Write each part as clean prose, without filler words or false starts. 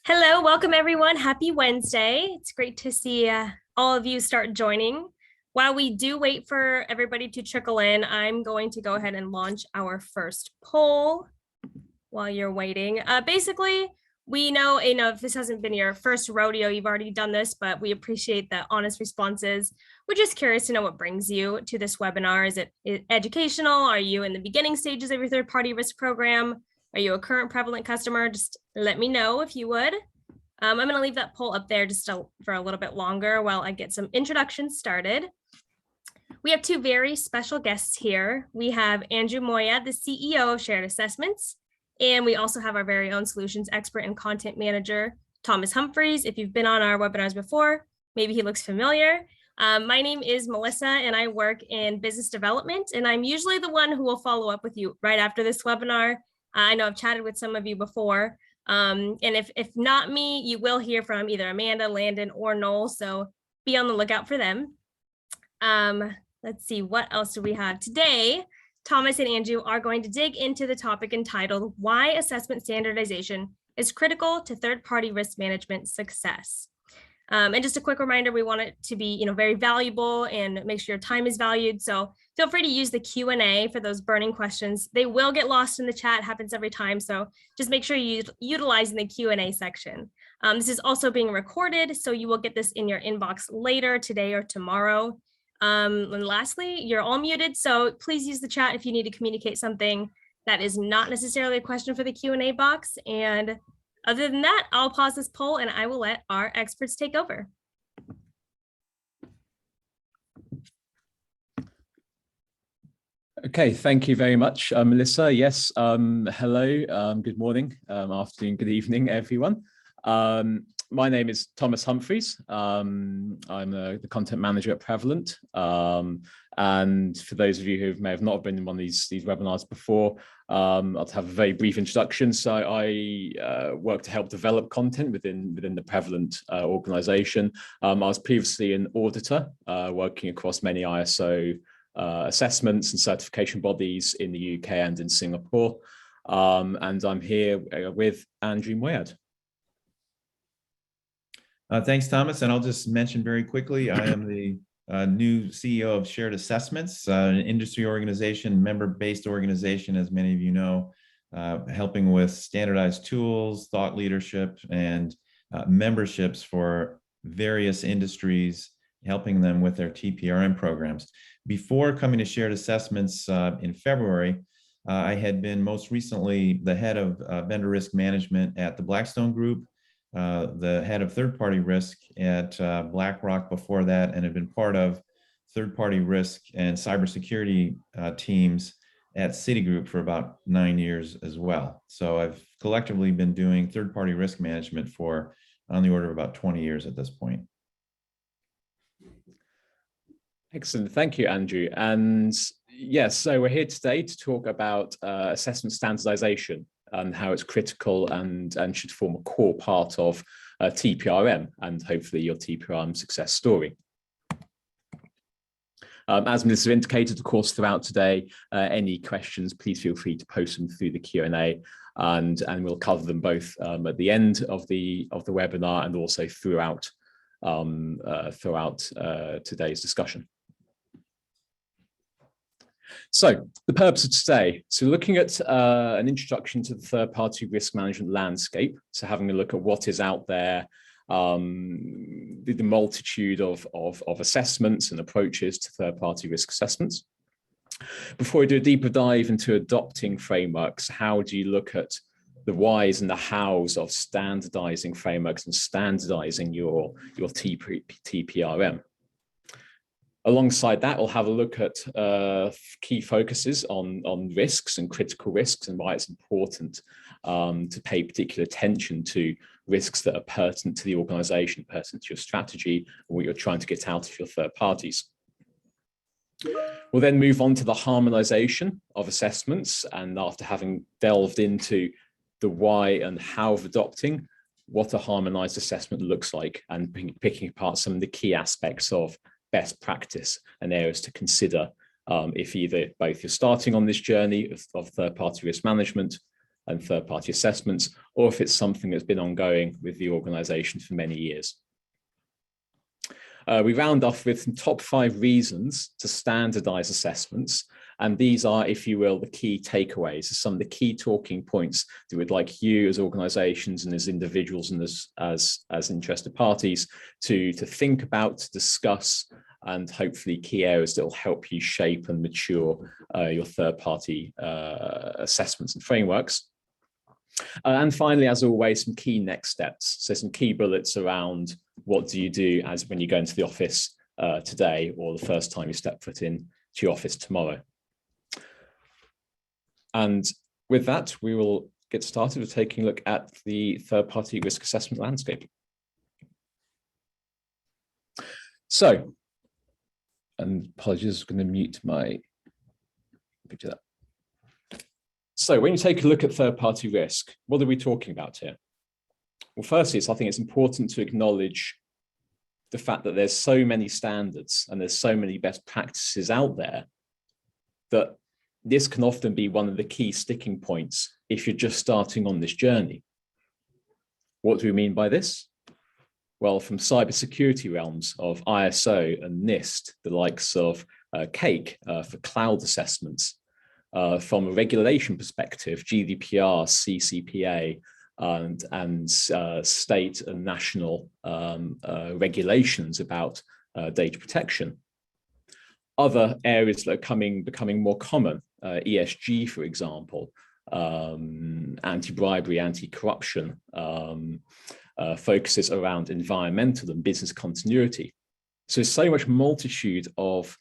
Hello, welcome everyone. Happy Wednesday. It's great to see all of you start joining. While we do wait for everybody to trickle in, I'm going to go ahead and launch our first poll while you're waiting. Basically, we know, if this hasn't been your first rodeo, you've already done this, but we appreciate the honest responses. We're just curious to know what brings you to this webinar. Is it educational? Are you in the beginning stages of your third-party risk program? Are you a current prevalent customer? Just let me know if you would. I'm going to leave that poll up there just for a little bit longer while I get some introductions started. We have two very special guests here. We have Andrew Moyad, the CEO of Shared Assessments, and we also have our very own solutions expert and content manager, Thomas Humphreys. If you've been on our webinars before, maybe he looks familiar. My name is Melissa, and I work in business development, and I'm usually the one who will follow up with you right after this webinar. I know I've chatted with some of you before, and if not me, you will hear from either Amanda, Landon, or Noel, so be on the lookout for them. Let's see, what else do we have today? Thomas and Andrew are going to dig into the topic entitled Why Assessment Standardization is Critical to Third-Party Risk Management Success. And just a quick reminder, we want it to be very valuable and make sure your time is valued. So feel free to use the Q&A for those burning questions. They will get lost in the chat, it happens every time. So just make sure you utilize the Q&A section. This is also being recorded, so you will get this in your inbox later today or tomorrow. And lastly, you're all muted, so please use the chat if you need to communicate something that is not necessarily a question for the Q&A box. And other than that, I'll pause this poll and I will let our experts take over. Okay, thank you very much, Melissa. Yes, hello, good morning, afternoon, good evening, everyone. My name is Thomas Humphreys. I'm the content manager at Prevalent. And for those of you who may have not been in one of these webinars before, I'll have a very brief introduction. So I work to help develop content within the Prevalent organization. I was previously an auditor working across many ISO assessments and certification bodies in the UK and in Singapore. And I'm here with Andrew Moyad. Thanks, Thomas. And I'll just mention very quickly, I am the new CEO of Shared Assessments, an industry organization, member-based organization, as many of you know, helping with standardized tools, thought leadership, and memberships for various industries, helping them with their TPRM programs. Before coming to Shared Assessments in February, I had been most recently the head of vendor risk management at the Blackstone Group, the head of third-party risk at BlackRock before that, and had been part of third-party risk and cybersecurity teams at Citigroup for about 9 years as well. So I've collectively been doing third-party risk management for on the order of about 20 years at this point. Excellent, thank you, Andrew. And yes, so we're here today to talk about assessment standardization and how it's critical and should form a core part of TPRM and hopefully your TPRM success story. As Melissa indicated, of course, throughout today, any questions, please feel free to post them through the Q&A, and we'll cover them both at the end of the webinar and also throughout today's discussion. So the purpose of today, so looking at an introduction to the third-party risk management landscape, so having a look at what is out there, the multitude of assessments and approaches to third-party risk assessments. Before we do a deeper dive into adopting frameworks, how do you look at the whys and the hows of standardizing frameworks and standardizing your TPRM? Alongside that, we'll have a look at key focuses on risks and critical risks and why it's important to pay particular attention to risks that are pertinent to the organization, pertinent to your strategy, or what you're trying to get out of your third parties. We'll then move on to the harmonization of assessments, and after having delved into the why and how of adopting, what a harmonized assessment looks like, and picking apart some of the key aspects of best practice and areas to consider if both you're starting on this journey of third-party risk management, and third-party assessments, or if it's something that's been ongoing with the organization for many years. We round off with some top 5 reasons to standardize assessments. And these are, if you will, the key takeaways, some of the key talking points that we'd like you as organizations and as individuals and as interested parties to think about, to discuss, and hopefully key areas that will help you shape and mature your third-party assessments and frameworks. And finally, as always, some key next steps. So some key bullets around what do you do as when you go into the office today, or the first time you step foot in to your office tomorrow. And with that, we will get started with taking a look at the third-party risk assessment landscape. So, and apologies, I'm going to mute my picture there. So when you take a look at third-party risk, what are we talking about here? Well, firstly, I think it's important to acknowledge the fact that there's so many standards and there's so many best practices out there that this can often be one of the key sticking points if you're just starting on this journey. What do we mean by this? Well, from cybersecurity realms of ISO and NIST, the likes of CAKE for cloud assessments, from a regulation perspective, GDPR, CCPA, and state and national regulations about data protection. Other areas that are becoming more common, ESG, for example, anti-bribery, anti-corruption, focuses around environmental and business continuity. So there's so much multitude of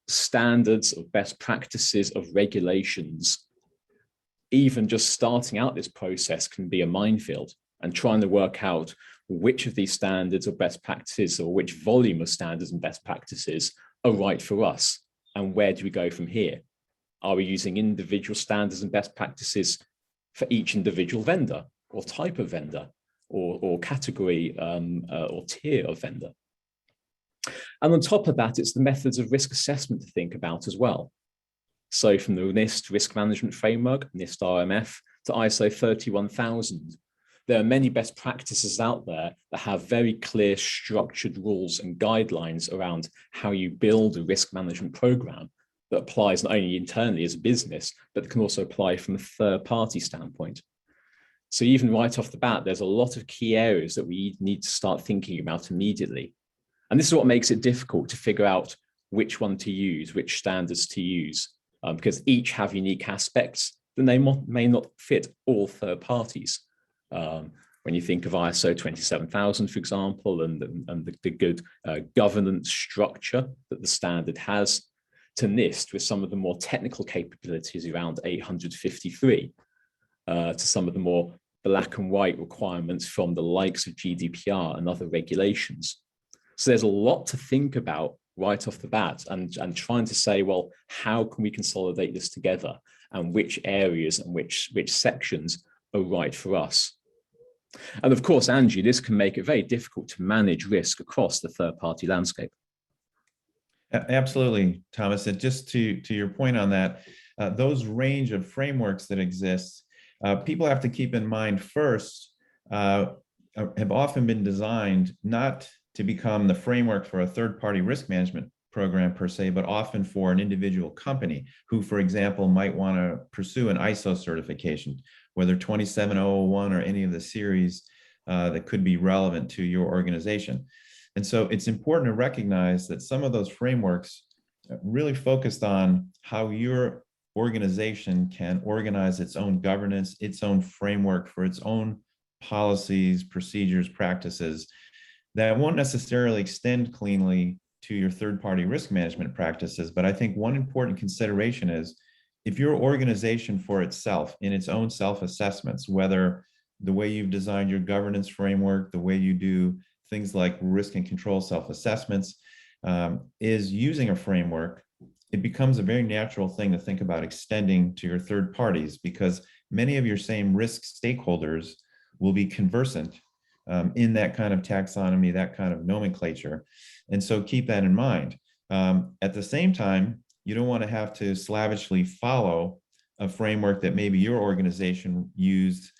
standards, of best practices, of regulations. Even just starting out this process can be a minefield, and trying to work out which of these standards or best practices, or which volume of standards and best practices are right for us, and where do we go from here? Are we using individual standards and best practices for each individual vendor or type of vendor or category or tier of vendor? And on top of that, it's the methods of risk assessment to think about as well. So from the NIST risk management framework, NIST RMF, to ISO 31000, there are many best practices out there that have very clear structured rules and guidelines around how you build a risk management program that applies not only internally as a business, but can also apply from a third-party standpoint. So even right off the bat, there's a lot of key areas that we need to start thinking about immediately. And this is what makes it difficult to figure out which one to use, which standards to use, because each have unique aspects, then they may not fit all third parties. When you think of ISO 27000, for example, and the good governance structure that the standard has, to NIST with some of the more technical capabilities around 853, to some of the more black and white requirements from the likes of GDPR and other regulations. So there's a lot to think about right off the bat, and trying to say, well, how can we consolidate this together, and which areas and which sections are right for us? And of course, Andrew, this can make it very difficult to manage risk across the third-party landscape. Absolutely, Thomas. And just to your point on that, those range of frameworks that exist, people have to keep in mind first, have often been designed not to become the framework for a third-party risk management program per se, but often for an individual company who, for example, might want to pursue an ISO certification, whether 27001 or any of the series that could be relevant to your organization. And so it's important to recognize that some of those frameworks really focused on how your organization can organize its own governance, its own framework for its own policies, procedures, practices that won't necessarily extend cleanly to your third-party risk management practices. But I think one important consideration is if your organization for itself, in its own self-assessments, whether the way you've designed your governance framework, the way you do things like risk and control self-assessments, is using a framework, it becomes a very natural thing to think about extending to your third parties, because many of your same risk stakeholders will be conversant in that kind of taxonomy, that kind of nomenclature. And so keep that in mind. At the same time, you don't want to have to slavishly follow a framework that maybe your organization used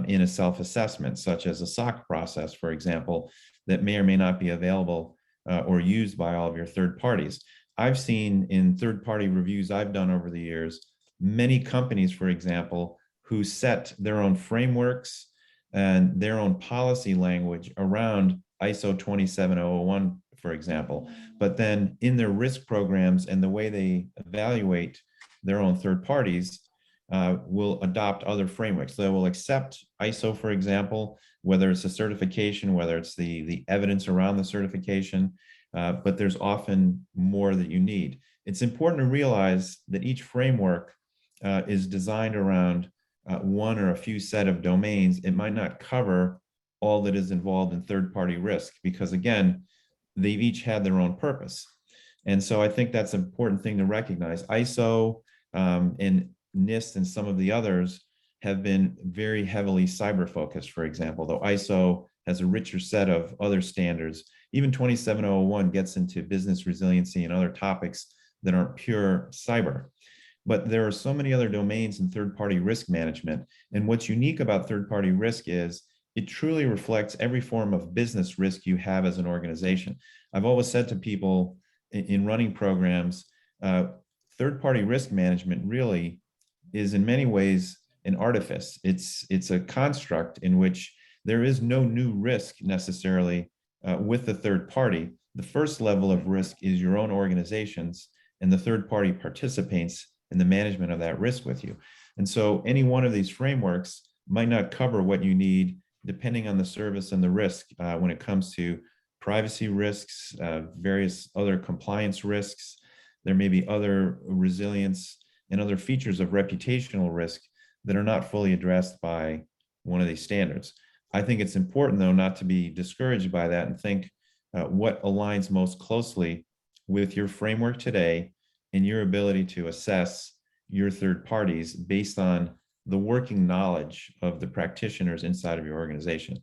in a self-assessment, such as a SOC process, for example, that may or may not be available or used by all of your third parties. I've seen in third-party reviews I've done over the years, many companies, for example, who set their own frameworks and their own policy language around ISO 27001, for example, but then in their risk programs and the way they evaluate their own third parties, will adopt other frameworks. They will accept ISO, for example, whether it's a certification, whether it's the evidence around the certification, but there's often more that you need. It's important to realize that each framework is designed around one or a few set of domains. It might not cover all that is involved in third-party risk because, again, they've each had their own purpose. And so I think that's an important thing to recognize. ISO and NIST and some of the others have been very heavily cyber focused, for example, though ISO has a richer set of other standards. Even 27001 gets into business resiliency and other topics that aren't pure cyber. But there are so many other domains in third-party risk management. And what's unique about third-party risk is it truly reflects every form of business risk you have as an organization. I've always said to people in running programs, third-party risk management really is in many ways an artifice. It's a construct in which there is no new risk necessarily with the third party. The first level of risk is your own organizations, and the third party participates in the management of that risk with you. And so any one of these frameworks might not cover what you need depending on the service and the risk when it comes to privacy risks, various other compliance risks. There may be other resilience and other features of reputational risk that are not fully addressed by one of these standards. I think it's important, though, not to be discouraged by that and think what aligns most closely with your framework today and your ability to assess your third parties based on the working knowledge of the practitioners inside of your organization.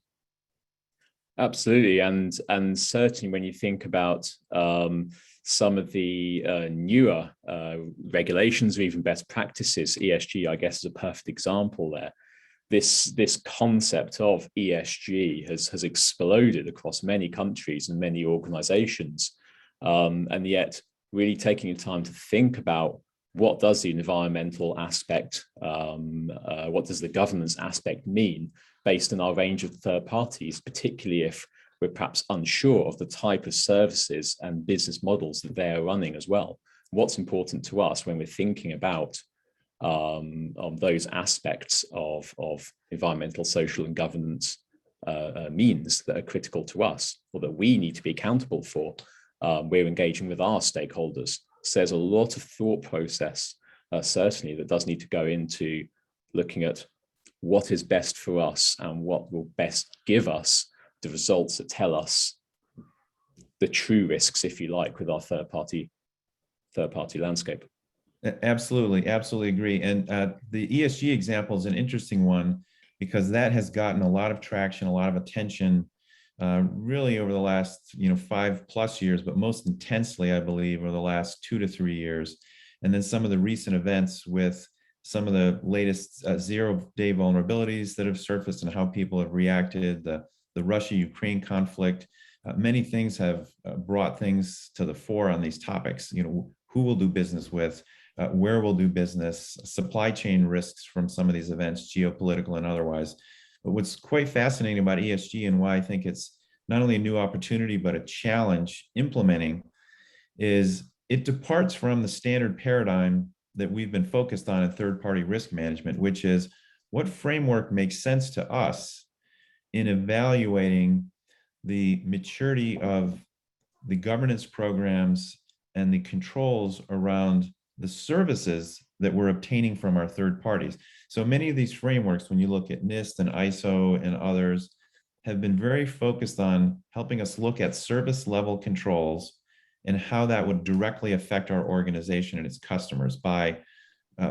Absolutely, and certainly when you think about some of the newer regulations or even best practices, ESG, I guess, is a perfect example there. This concept of ESG has exploded across many countries and many organizations, and yet really taking the time to think about what does the environmental aspect, what does the governance aspect mean based on our range of third parties, particularly if we're perhaps unsure of the type of services and business models that they're running as well. What's important to us when we're thinking about those aspects of environmental, social, and governance means that are critical to us or that we need to be accountable for. We're engaging with our stakeholders. So there's a lot of thought process, certainly, that does need to go into looking at what is best for us and what will best give us the results that tell us the true risks, if you like, with our third party landscape. Absolutely agree. And the ESG example is an interesting one because that has gotten a lot of traction, a lot of attention, really over the last 5+ years, but most intensely, I believe, over the last 2 to 3 years. And then some of the recent events with some of the latest zero-day vulnerabilities that have surfaced and how people have reacted, the Russia-Ukraine conflict. Many things have brought things to the fore on these topics. Who we'll do business with, where we'll do business, supply chain risks from some of these events, geopolitical and otherwise. But what's quite fascinating about ESG and why I think it's not only a new opportunity, but a challenge implementing is it departs from the standard paradigm that we've been focused on in third-party risk management, which is what framework makes sense to us in evaluating the maturity of the governance programs and the controls around the services that we're obtaining from our third parties. So many of these frameworks, when you look at NIST and ISO and others, have been very focused on helping us look at service level controls and how that would directly affect our organization and its customers by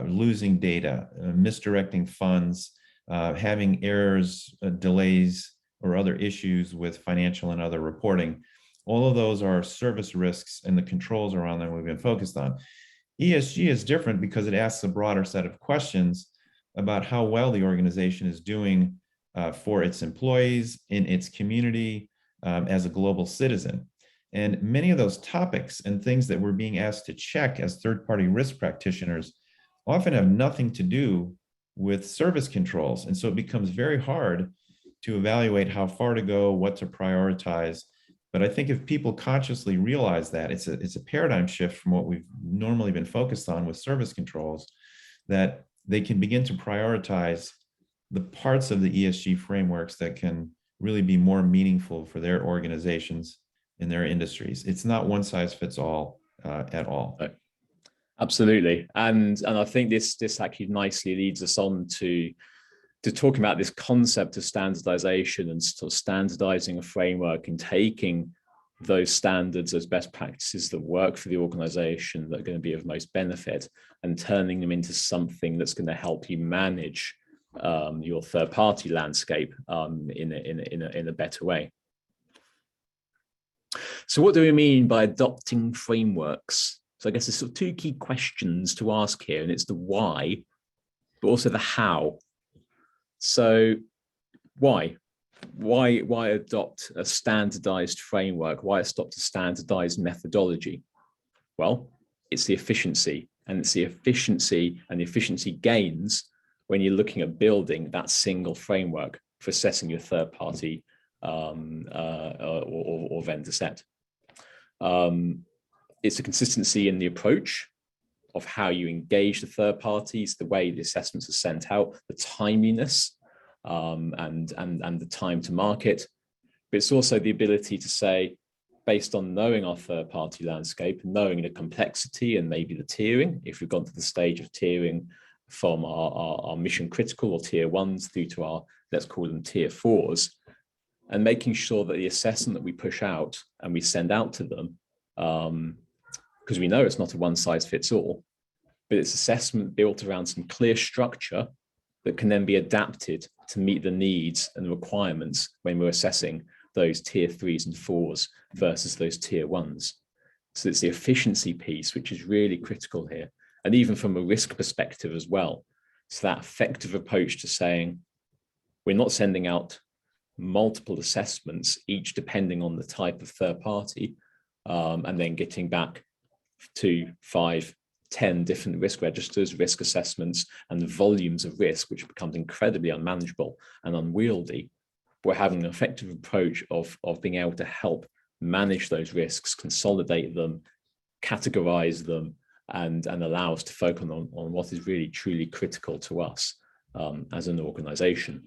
losing data, misdirecting funds, having errors, delays, or other issues with financial and other reporting. All of those are service risks and the controls around them we've been focused on. ESG is different because it asks a broader set of questions about how well the organization is doing for its employees, in its community, as a global citizen. And many of those topics and things that we're being asked to check as third-party risk practitioners often have nothing to do with service controls. And so it becomes very hard to evaluate how far to go, what to prioritize. But I think if people consciously realize that, it's a paradigm shift from what we've normally been focused on with service controls, that they can begin to prioritize the parts of the ESG frameworks that can really be more meaningful for their organizations in their industries. It's not one size fits all at all. Absolutely. And I think this actually nicely leads us on to talking about this concept of standardization and sort of standardizing a framework and taking those standards as best practices that work for the organization that are going to be of most benefit and turning them into something that's going to help you manage your third-party landscape in a better way. So what do we mean by adopting frameworks? So I guess there's sort of two key questions to ask here, and it's the why, but also the how. So why adopt a standardized framework? Why adopt a standardized methodology? Well, it's the efficiency, and it's the efficiency and the efficiency gains when you're looking at building that single framework for assessing your third-party or vendor set. It's a consistency in the approach of how you engage the third parties, the way the assessments are sent out, the timeliness and the time to market. But it's also the ability to say, based on knowing our third party landscape, knowing the complexity and maybe the tiering, if we've gone to the stage of tiering from our mission critical or tier ones through to our, let's call them tier fours, and making sure that the assessment that we push out and we send out to them, because we know it's not a one size fits all, but it's assessment built around some clear structure that can then be adapted to meet the needs and requirements when we're assessing those tier threes and fours versus those tier ones. So it's the efficiency piece, which is really critical here. And even from a risk perspective as well. So that effective approach to saying, we're not sending out multiple assessments, each depending on the type of third party, and then getting back to 5, 10 different risk registers, risk assessments, and the volumes of risk, which becomes incredibly unmanageable and unwieldy. We're having an effective approach of being able to help manage those risks, consolidate them, categorize them, and allow us to focus on what is really truly critical to us as an organization.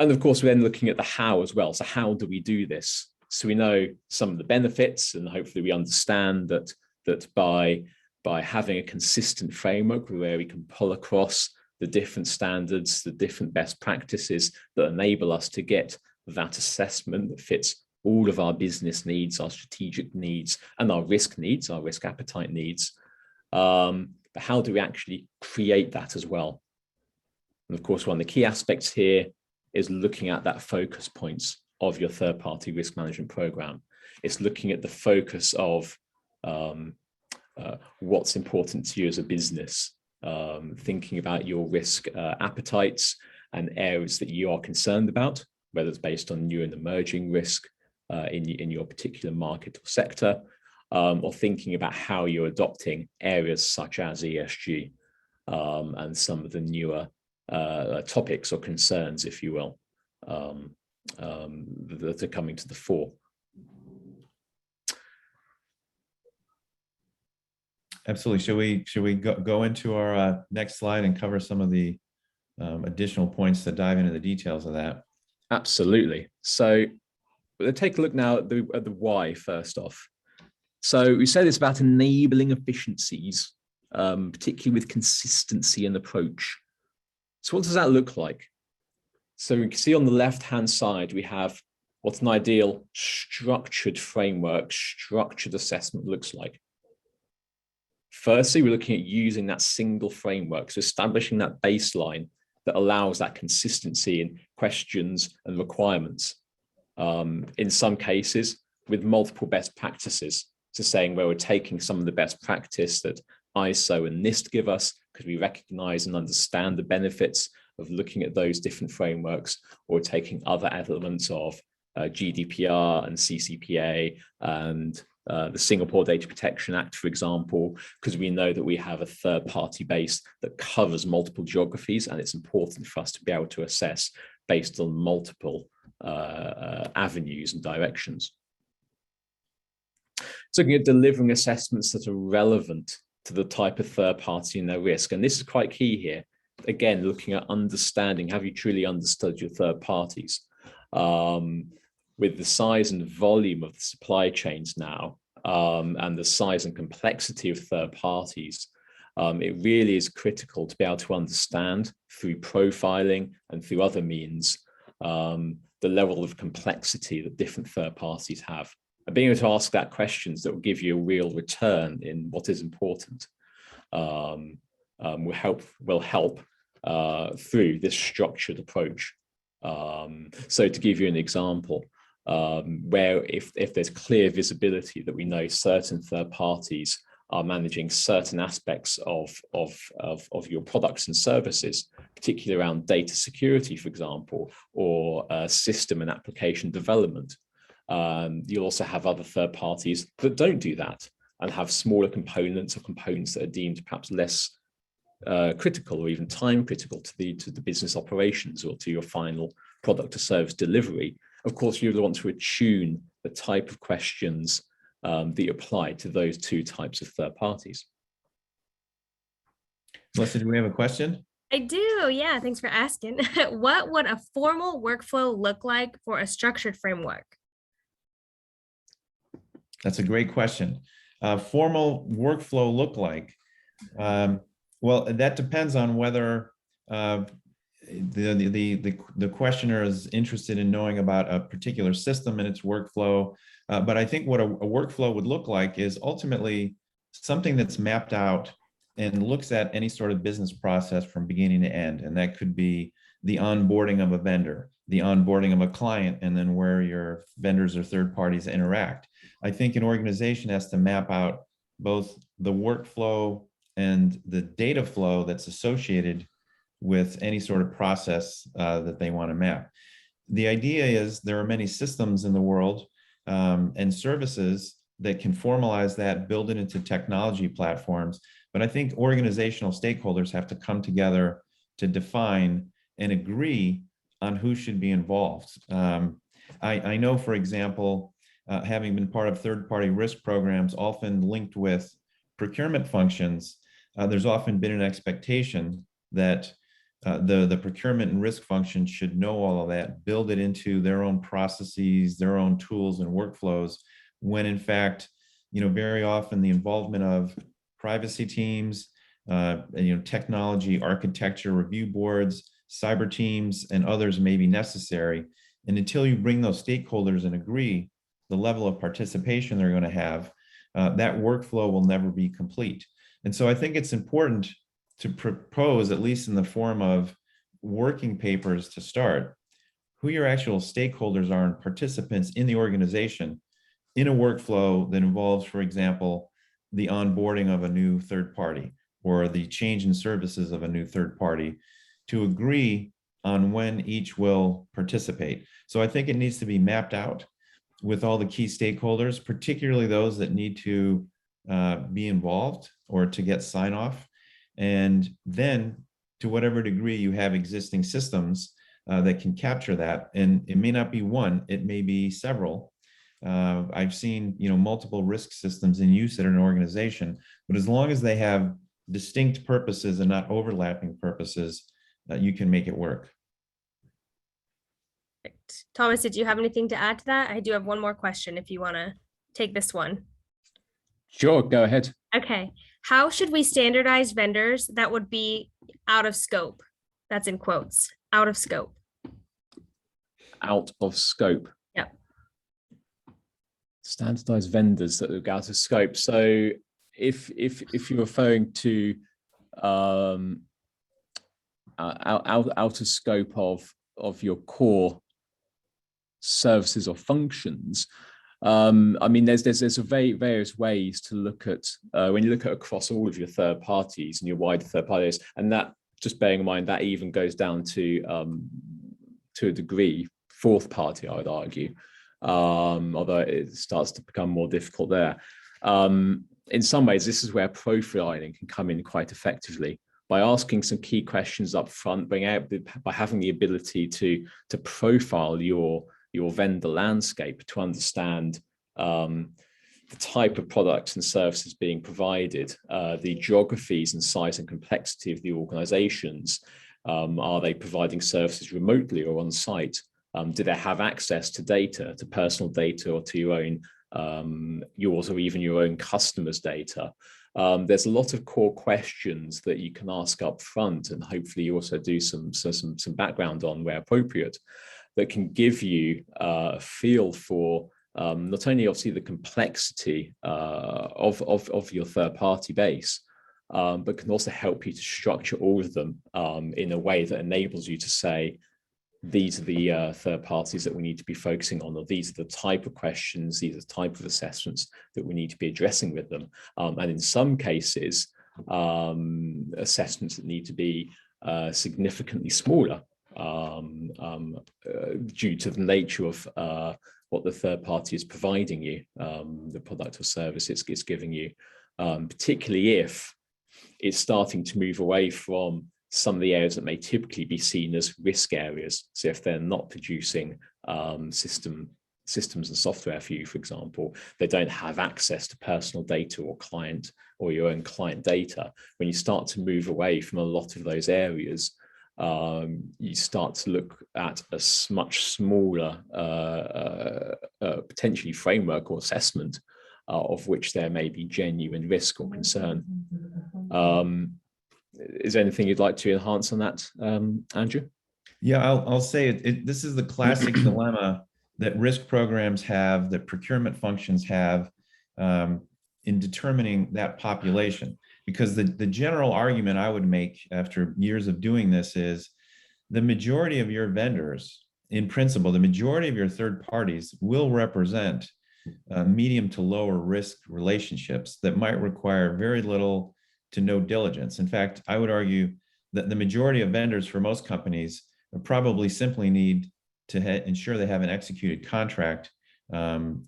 And of course, we're then looking at the how as well. So how do we do this? So we know some of the benefits, and hopefully we understand that by having a consistent framework where we can pull across the different standards, the different best practices that enable us to get that assessment that fits all of our business needs, our strategic needs, and our risk needs, our risk appetite needs. But how do we actually create that as well? And of course, one of the key aspects here is looking at that focus points of your third-party risk management program. It's looking at the focus of what's important to you as a business, thinking about your risk appetites and areas that you are concerned about, whether it's based on new and emerging risk in your particular market or sector, or thinking about how you're adopting areas such as ESG and some of the newer topics or concerns, if you will, that are coming to the fore. Absolutely. Should we go into our next slide and cover some of the additional points to dive into the details of that? Absolutely. So let's take a look now at the why first off. So we said it's about enabling efficiencies, particularly with consistency and approach. So what does that look like? So we can see on the left-hand side, we have what an ideal structured framework, structured assessment looks like. Firstly, we're looking at using that single framework, so establishing that baseline that allows that consistency in questions and requirements. In some cases, with multiple best practices. to saying where we're taking some of the best practice that ISO and NIST give us, because we recognize and understand the benefits of looking at those different frameworks, or taking other elements of GDPR and CCPA and the Singapore Data Protection Act, for example, because we know that we have a third-party base that covers multiple geographies, and it's important for us to be able to assess based on multiple avenues and directions. So looking at delivering assessments that are relevant to the type of third party and their risk. And this is quite key here. Again, looking at understanding, have you truly understood your third parties? With the size and volume of the supply chains now, and the size and complexity of third parties, it really is critical to be able to understand through profiling and through other means, the level of complexity that different third parties have. And being able to ask that questions that will give you a real return in what is important will help through this structured approach. So to give you an example, where if there's clear visibility that we know certain third parties are managing certain aspects of your products and services, particularly around data security, for example, or system and application development. You'll also have other third parties that don't do that and have smaller components or components that are deemed perhaps less critical or even time critical to the business operations or to your final product or service delivery. Of course, you would want to attune the type of questions that you apply to those two types of third parties. Melissa, do we have a question? I do, yeah, thanks for asking. What would a formal workflow look like for a structured framework? That's a great question. Formal workflow look like? Well, that depends on whether the questioner is interested in knowing about a particular system and its workflow. But I think what a workflow would look like is ultimately something that's mapped out and looks at any sort of business process from beginning to end. And that could be the onboarding of a vendor, the onboarding of a client, and then where your vendors or third parties interact. I think an organization has to map out both the workflow and the data flow that's associated with any sort of process that they want to map. The idea is there are many systems in the world and services that can formalize that, build it into technology platforms. But I think organizational stakeholders have to come together to define and agree on who should be involved. I know, for example, having been part of third-party risk programs often linked with procurement functions, there's often been an expectation that the procurement and risk function should know all of that, build it into their own processes, their own tools and workflows, when in fact, very often the involvement of privacy teams, technology architecture review boards, cyber teams, and others may be necessary. And until you bring those stakeholders and agree the level of participation they're going to have, that workflow will never be complete. And so I think it's important to propose, at least in the form of working papers to start, who your actual stakeholders are and participants in the organization in a workflow that involves, for example, the onboarding of a new third party or the change in services of a new third party, to agree on when each will participate. So I think it needs to be mapped out with all the key stakeholders, particularly those that need to be involved or to get sign off. And then to whatever degree you have existing systems that can capture that, and it may not be one, it may be several. I've seen multiple risk systems in use at an organization, but as long as they have distinct purposes and not overlapping purposes, you can make it work. Thomas, did you have anything to add to that? I do have one more question if you want to take this one. Sure, go ahead. Okay. How should we standardize vendors that would be out of scope? That's in quotes, out of scope. Out of scope. Yep. Standardized vendors that are out of scope. So if you're referring to out of scope of your core services or functions, I mean, there's a various ways to look at when you look at across all of your third parties and your wider third parties, and that, just bearing in mind, that even goes down to a degree fourth party, I would argue, although it starts to become more difficult there. In some ways, this is where profiling can come in quite effectively by asking some key questions up front, by having the ability to profile your vendor landscape to understand the type of products and services being provided, the geographies and size and complexity of the organizations. Are they providing services remotely or on site? Do they have access to data, to personal data, or to your own, yours or even your own customers' data? There's a lot of core questions that you can ask up front, and hopefully you also do some background on where appropriate, that can give you a feel for not only obviously the complexity of your third party base, but can also help you to structure all of them in a way that enables you to say, these are the third parties that we need to be focusing on, or these are the type of questions, these are the type of assessments that we need to be addressing with them. And in some cases, assessments that need to be significantly smaller due to the nature of what the third party is providing you, the product or service it's giving you, particularly if it's starting to move away from some of the areas that may typically be seen as risk areas. So if they're not producing systems and software for you, for example, they don't have access to personal data or client or your own client data. When you start to move away from a lot of those areas, you start to look at a much smaller potentially framework or assessment of which there may be genuine risk or concern. Is there anything you'd like to enhance on that, Andrew? Yeah, I'll say this is the classic dilemma that risk programs have, that procurement functions have in determining that population. Because the general argument I would make after years of doing this is the majority of your vendors, in principle, the majority of your third parties will represent medium to lower risk relationships that might require very little to no diligence. In fact, I would argue that the majority of vendors for most companies probably simply need to ensure they have an executed contract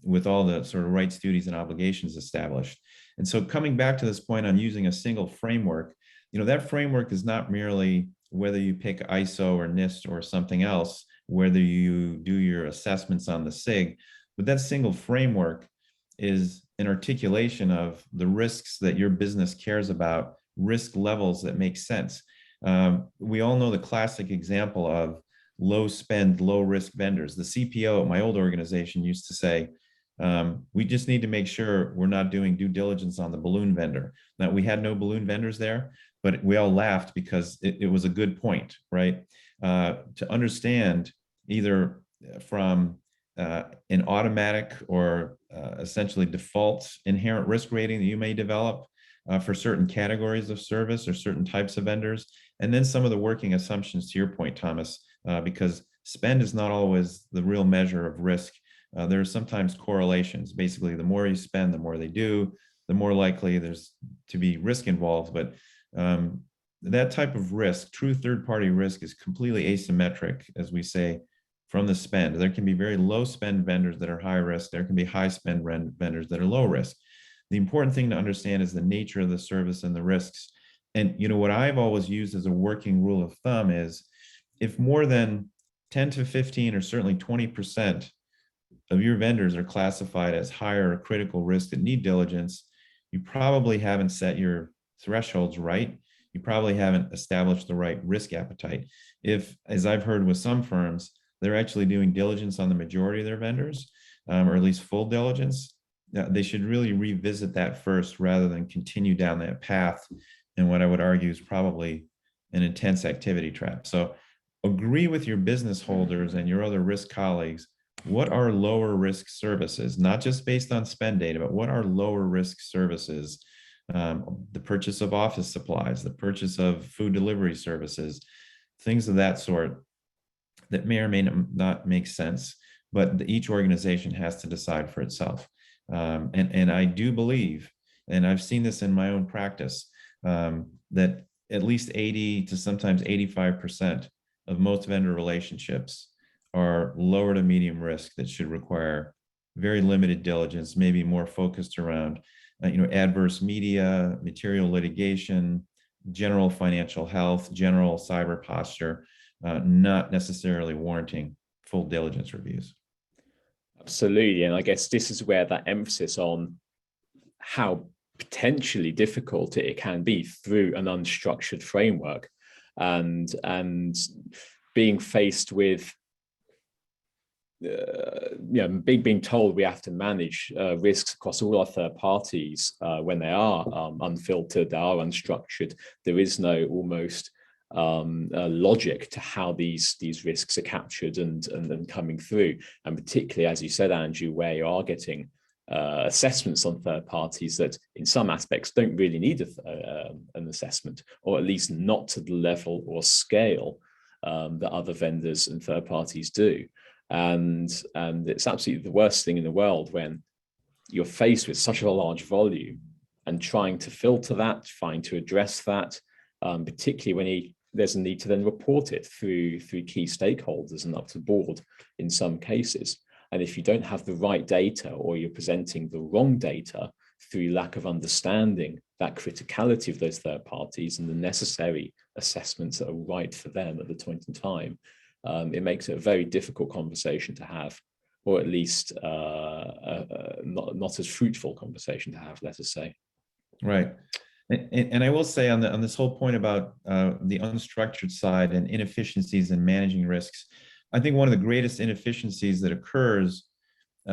with all the sort of rights, duties, and obligations established. And so coming back to this point on using a single framework, that framework is not merely whether you pick ISO or NIST or something else, whether you do your assessments on the SIG, but that single framework is an articulation of the risks that your business cares about, risk levels that make sense. We all know the classic example of low spend, low risk vendors. The CPO at my old organization used to say, we just need to make sure we're not doing due diligence on the balloon vendor. Now, we had no balloon vendors there, but we all laughed because it was a good point, right? To understand either from an automatic or essentially default inherent risk rating that you may develop for certain categories of service or certain types of vendors, and then some of the working assumptions to your point, Thomas, because spend is not always the real measure of risk. There are sometimes correlations. Basically, the more you spend, the more they do, the more likely there's to be risk involved. But that type of risk, true third-party risk, is completely asymmetric, as we say, from the spend. There can be very low spend vendors that are high risk. There can be high spend vendors that are low risk. The important thing to understand is the nature of the service and the risks. And what I've always used as a working rule of thumb is if more than 10 to 15 or certainly 20% of your vendors are classified as higher or critical risk that need diligence, you probably haven't set your thresholds right. You probably haven't established the right risk appetite. If, as I've heard with some firms, they're actually doing diligence on the majority of their vendors, or at least full diligence, they should really revisit that first rather than continue down that path. And what I would argue is probably an intense activity trap. So agree with your business holders and your other risk colleagues. What are lower risk services, not just based on spend data, but what are lower risk services? The purchase of office supplies, the purchase of food delivery services, things of that sort that may or may not make sense but each organization has to decide for itself. And I do believe, and I've seen this in my own practice, that at least 80 to sometimes 85% of most vendor relationships are lower to medium risk that should require very limited diligence, maybe more focused around adverse media, material litigation, general financial health, general cyber posture, not necessarily warranting full diligence reviews. Absolutely. And I guess this is where that emphasis on how potentially difficult it can be through an unstructured framework, and being faced with being told we have to manage risks across all our third parties when they are unfiltered, they are unstructured. There is no almost logic to how these risks are captured and coming through. And particularly, as you said, Andrew, where you are getting assessments on third parties that in some aspects don't really need an assessment, or at least not to the level or scale that other vendors and third parties do. And it's absolutely the worst thing in the world when you're faced with such a large volume and trying to filter that, trying to address that, particularly when there's a need to then report it through key stakeholders and up to board in some cases. And if you don't have the right data, or you're presenting the wrong data through lack of understanding that criticality of those third parties and the necessary assessments that are right for them at the point in time, it makes it a very difficult conversation to have, or at least not as fruitful conversation to have, let us say. Right. And I will say on this whole point about the unstructured side and inefficiencies in managing risks, I think one of the greatest inefficiencies that occurs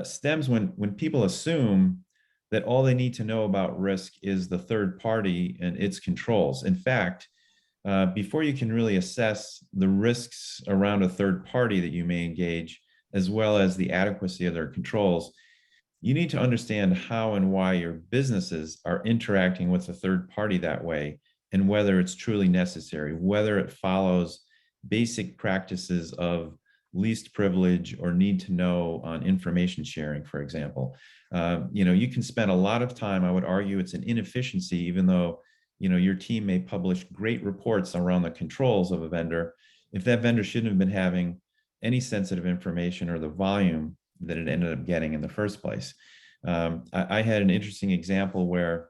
stems when people assume that all they need to know about risk is the third party and its controls. In fact, before you can really assess the risks around a third party that you may engage, as well as the adequacy of their controls, you need to understand how and why your businesses are interacting with a third party that way, and whether it's truly necessary, whether it follows basic practices of least privilege or need to know on information sharing, for example. You can spend a lot of time, I would argue it's an inefficiency, even though your team may publish great reports around the controls of a vendor, if that vendor shouldn't have been having any sensitive information or the volume that it ended up getting in the first place. I had an interesting example where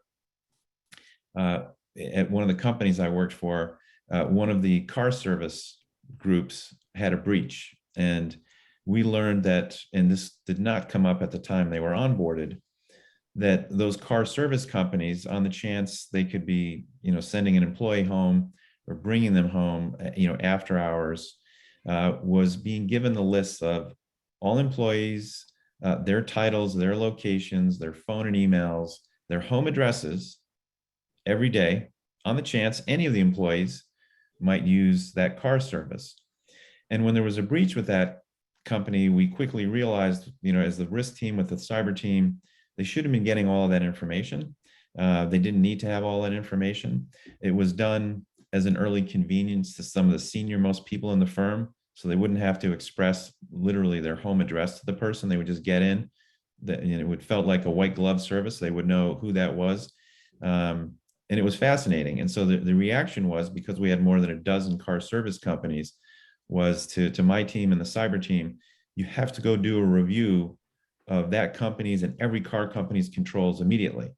at one of the companies I worked for, one of the car service groups had a breach. And we learned that, and this did not come up at the time they were onboarded, that those car service companies, on the chance they could be, sending an employee home or bringing them home, after hours, was being given the list of all employees, their titles, their locations, their phone and emails, their home addresses every day, on the chance any of the employees might use that car service. And when there was a breach with that company, we quickly realized, as the risk team with the cyber team, they should have been getting all of that information. They didn't need to have all that information. It was done as an early convenience to some of the senior most people in the firm, so they wouldn't have to express literally their home address to the person. They would just get in. It felt like a white glove service. They would know who that was. And it was fascinating. And so the reaction was, because we had more than a dozen car service companies, was to my team and the cyber team, you have to go do a review of that company's and every car company's controls immediately.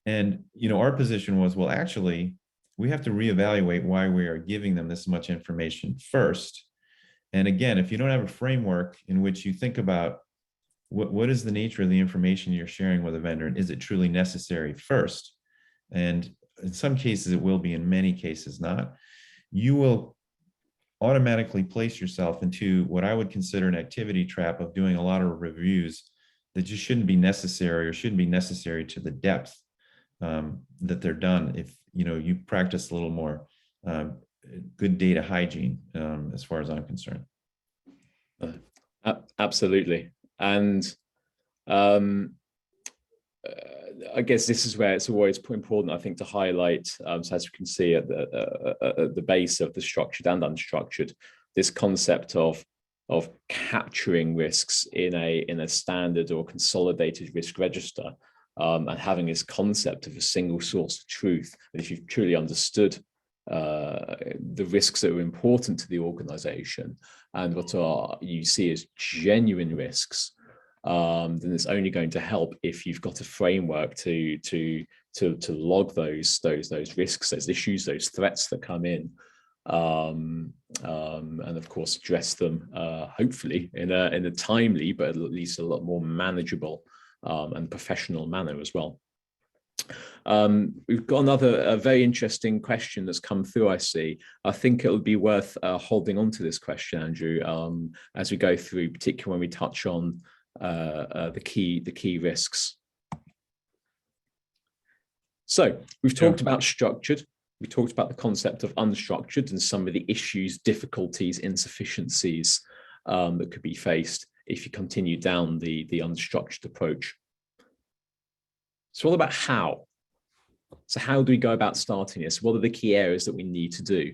And our position was, well, actually, we have to reevaluate why we are giving them this much information first. And again, if you don't have a framework in which you think about what is the nature of the information you're sharing with a vendor, and is it truly necessary first? And in some cases it will be, in many cases not. You will automatically place yourself into what I would consider an activity trap of doing a lot of reviews that just shouldn't be necessary, or shouldn't be necessary to the depth that they're done if you practice a little more good data hygiene, as far as I'm concerned. Absolutely. And I guess this is where it's always important, I think, to highlight, so as we can see at the base of the structured and unstructured, this concept of of capturing risks in a standard or consolidated risk register, and having this concept of a single source of truth. And if you've truly understood the risks that are important to the organization and what you see as genuine risks, then it's only going to help if you've got a framework to log those risks, those issues, those threats that come in, and of course address them hopefully in a timely but at least a lot more manageable and professional manner as well. We've got another very interesting question that's come through, I see. I think it'll be worth holding on to this question, Andrew, as we go through, particularly when we touch on the key risks. So we've talked about structured, we talked about the concept of unstructured and some of the issues, difficulties, insufficiencies that could be faced if you continue down the unstructured approach. So what about how? So how do we go about starting this? What are the key areas that we need to do?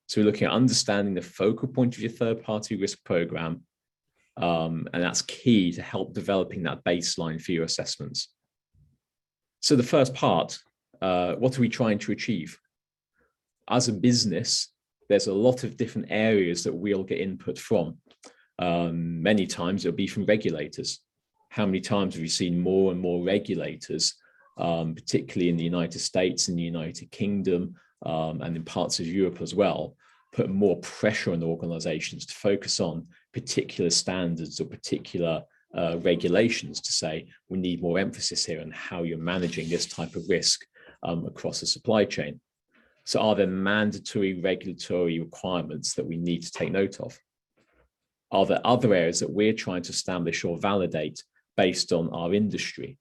So we're looking at understanding the focal point of your third-party risk program, and that's key to help developing that baseline for your assessments. So the first part, what are we trying to achieve? As a business, there's a lot of different areas that we'll get input from. Many times it'll be from regulators. How many times have you seen more and more regulators, particularly in the United States and the United Kingdom, and in parts of Europe as well, put more pressure on organizations to focus on particular standards or particular regulations to say, we need more emphasis here on how you're managing this type of risk across the supply chain. So are there mandatory regulatory requirements that we need to take note of? Are there other areas that we're trying to establish or validate based on our industry?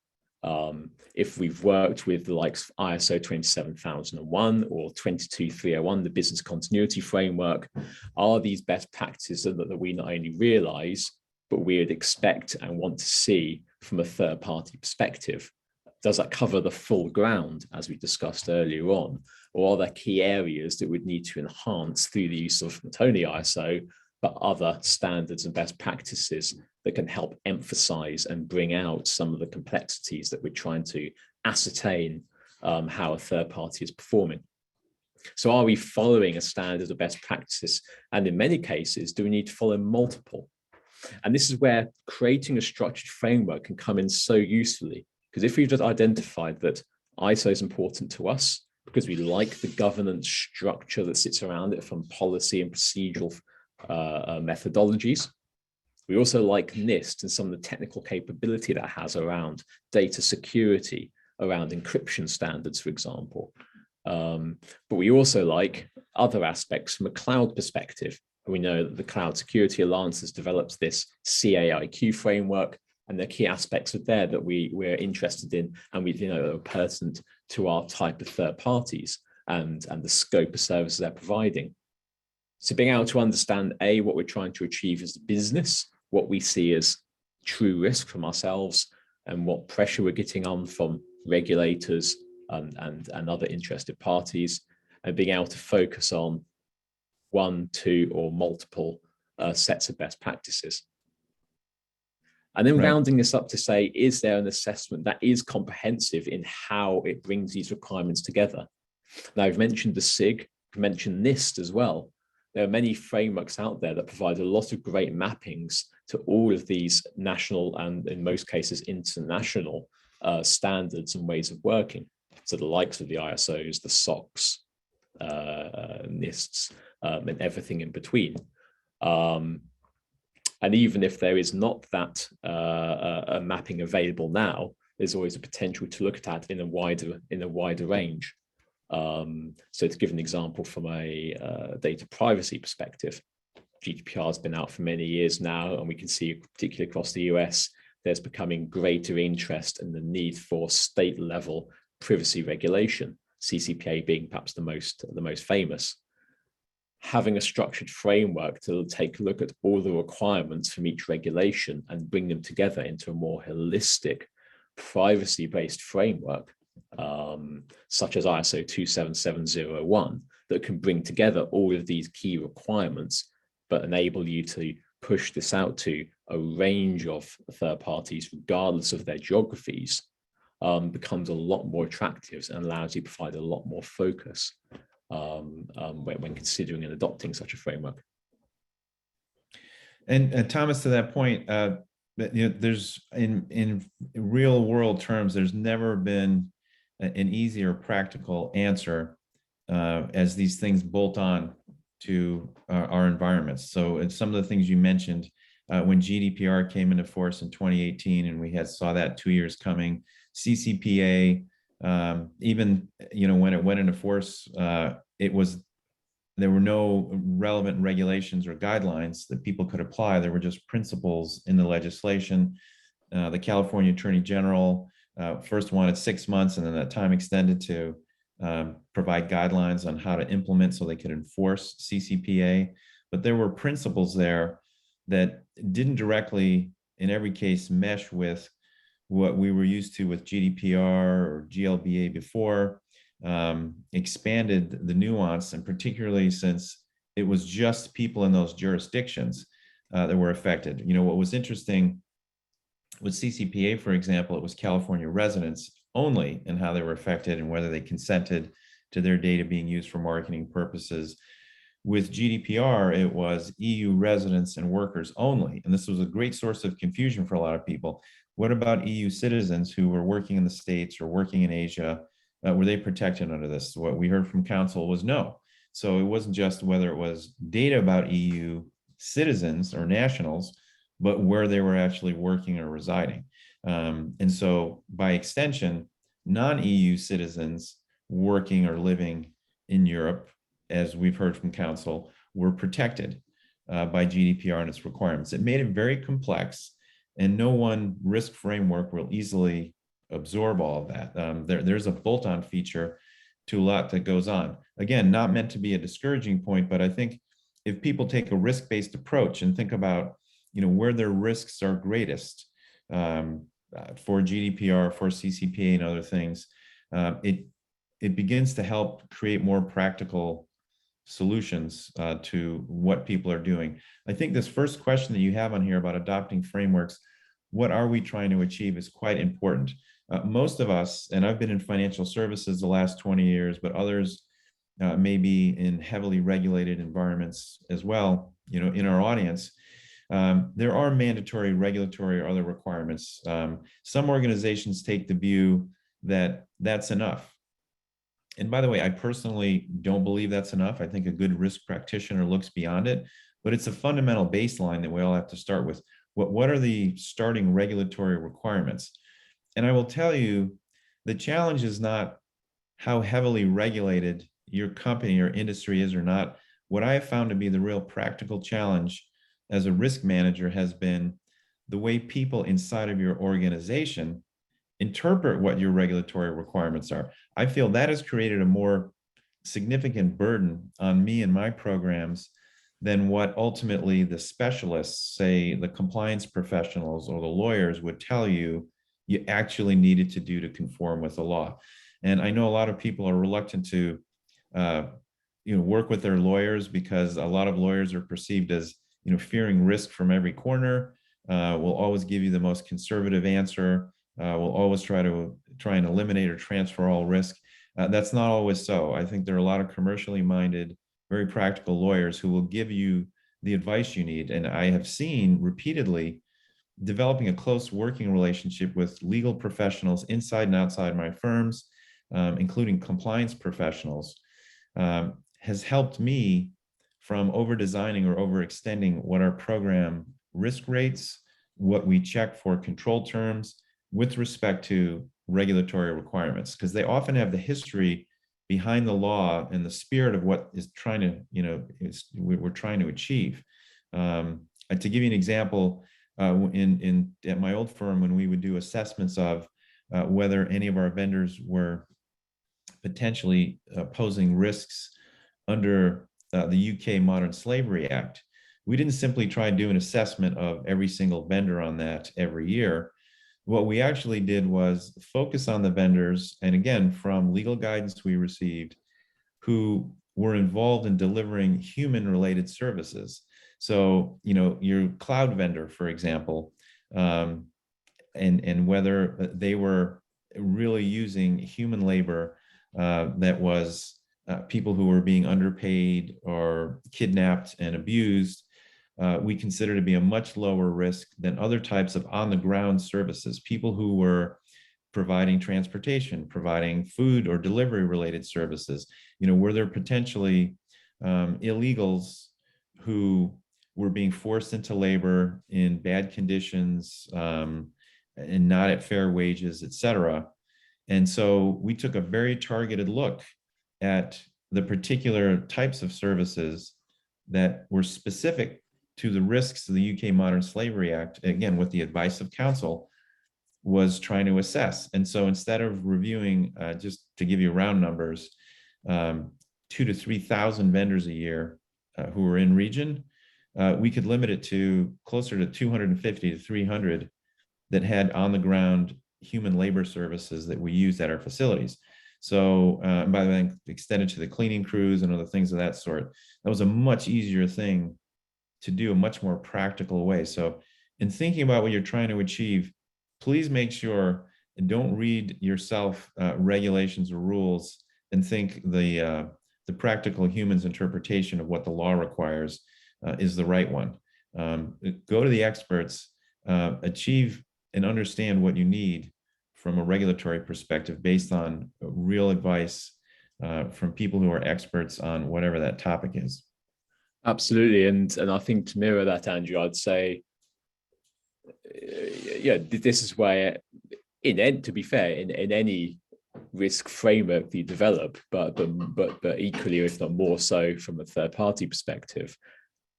If we've worked with the likes of ISO 27001 or 22301, the business continuity framework, are these best practices that we not only realize, but we would expect and want to see from a third-party perspective? Does that cover the full ground, as we discussed earlier on? Or are there key areas that would need to enhance through the use of not only ISO, but other standards and best practices that can help emphasize and bring out some of the complexities that we're trying to ascertain how a third party is performing? So are we following a standard of best practices? And in many cases, do we need to follow multiple? And this is where creating a structured framework can come in so usefully, because if we've just identified that ISO is important to us because we like the governance structure that sits around it from policy and procedural methodologies. We also like NIST and some of the technical capability that has around data security, around encryption standards, for example. But we also like other aspects from a cloud perspective. We know that the Cloud Security Alliance has developed this CAIQ framework, and the key aspects of there that we're interested in, and we are pertinent to our type of third parties and the scope of services they're providing. So being able to understand what we're trying to achieve as a business, what we see as true risk from ourselves, and what pressure we're getting on from regulators and other interested parties, and being able to focus on one, two, or multiple sets of best practices. And then rounding this up to say, is there an assessment that is comprehensive in how it brings these requirements together? Now, I've mentioned the SIG, I've mentioned NIST as well. There are many frameworks out there that provide a lot of great mappings to all of these national and in most cases international standards and ways of working. So the likes of the ISOs, the SOCs, NISTs, and everything in between. And even if there is not that a mapping available now, there's always a potential to look at in a wider range. So to give an example from a data privacy perspective, GDPR has been out for many years now, and we can see, particularly across the US, there's becoming greater interest in the need for state level privacy regulation, CCPA being perhaps the most famous. Having a structured framework to take a look at all the requirements from each regulation and bring them together into a more holistic privacy-based framework, such as ISO 27701, that can bring together all of these key requirements, but enable you to push this out to a range of third parties, regardless of their geographies, becomes a lot more attractive and allows you to provide a lot more focus when considering and adopting such a framework. And Thomas, to that point, there's in real world terms, there's never been an easy or practical answer as these things bolt on to our environments. So it's some of the things you mentioned when GDPR came into force in 2018, and we saw that 2 years coming. CCPA, even when it went into force, there were no relevant regulations or guidelines that people could apply. There were just principles in the legislation. The California Attorney General first wanted 6 months, and then that time extended to provide guidelines on how to implement so they could enforce CCPA. But there were principles there that didn't directly, in every case, mesh with what we were used to with GDPR or GLBA before. Expanded the nuance, and particularly since it was just people in those jurisdictions that were affected. What was interesting with CCPA, for example, it was California residents only and how they were affected and whether they consented to their data being used for marketing purposes. With GDPR, it was EU residents and workers only. And this was a great source of confusion for a lot of people. What about EU citizens who were working in the States or working in Asia? Were they protected under this? What we heard from counsel was no. So it wasn't just whether it was data about EU citizens or nationals, but where they were actually working or residing. And so by extension, non-EU citizens working or living in Europe, as we've heard from counsel, were protected by GDPR and its requirements. It made it very complex, and no one risk framework will easily absorb all of that. There's a bolt-on feature to a lot that goes on. Again, not meant to be a discouraging point, but I think if people take a risk-based approach and think about where their risks are greatest for GDPR, for CCPA and other things, it begins to help create more practical solutions to what people are doing. I think this first question that you have on here about adopting frameworks, what are we trying to achieve, is quite important. Most of us, and I've been in financial services the last 20 years, but others may be in heavily regulated environments as well, in our audience. There are mandatory regulatory or other requirements. Some organizations take the view that that's enough. And by the way, I personally don't believe that's enough. I think a good risk practitioner looks beyond it, but it's a fundamental baseline that we all have to start with. What are the starting regulatory requirements? And I will tell you, the challenge is not how heavily regulated your company or industry is or not. What I have found to be the real practical challenge as a risk manager has been the way people inside of your organization interpret what your regulatory requirements are. I feel that has created a more significant burden on me and my programs than what ultimately the specialists, say the compliance professionals or the lawyers, would tell you you actually needed to do to conform with the law. And I know a lot of people are reluctant to work with their lawyers because a lot of lawyers are perceived as fearing risk from every corner, will always give you the most conservative answer, will always try and eliminate or transfer all risk. That's not always so. I think there are a lot of commercially minded, very practical lawyers who will give you the advice you need. And I have seen repeatedly developing a close working relationship with legal professionals inside and outside my firms, including compliance professionals, has helped me from over-designing or overextending what our program risk rates, what we check for control terms with respect to regulatory requirements, because they often have the history behind the law and the spirit of what is trying to, we're trying to achieve. To give you an example, at my old firm, when we would do assessments of whether any of our vendors were potentially posing risks under the UK Modern Slavery Act, we didn't simply try and do an assessment of every single vendor on that every year. What we actually did was focus on the vendors, and again, from legal guidance we received, who were involved in delivering human-related services. So, your cloud vendor, for example, and whether they were really using human labor that was people who were being underpaid or kidnapped and abused, we consider to be a much lower risk than other types of on-the-ground services, people who were providing transportation, providing food or delivery-related services. Were there potentially illegals who were being forced into labor in bad conditions and not at fair wages, et cetera? And so we took a very targeted look at the particular types of services that were specific to the risks of the UK Modern Slavery Act, again, with the advice of counsel, was trying to assess. And so instead of reviewing, just to give you round numbers, 2,000 to 3,000 vendors a year who were in region, we could limit it to closer to 250 to 300 that had on the ground human labor services that we used at our facilities. So by the way, extended to the cleaning crews and other things of that sort. That was a much easier thing to do, a much more practical way. So in thinking about what you're trying to achieve, please make sure and don't read yourself regulations or rules and think the practical human's interpretation of what the law requires is the right one. Go to the experts, achieve and understand what you need from a regulatory perspective based on real advice from people who are experts on whatever that topic is. Absolutely. And I think to mirror that, Andrew, I'd say, yeah, this is where, to be fair, in any risk framework that you develop, but equally, if not more so from a third party perspective,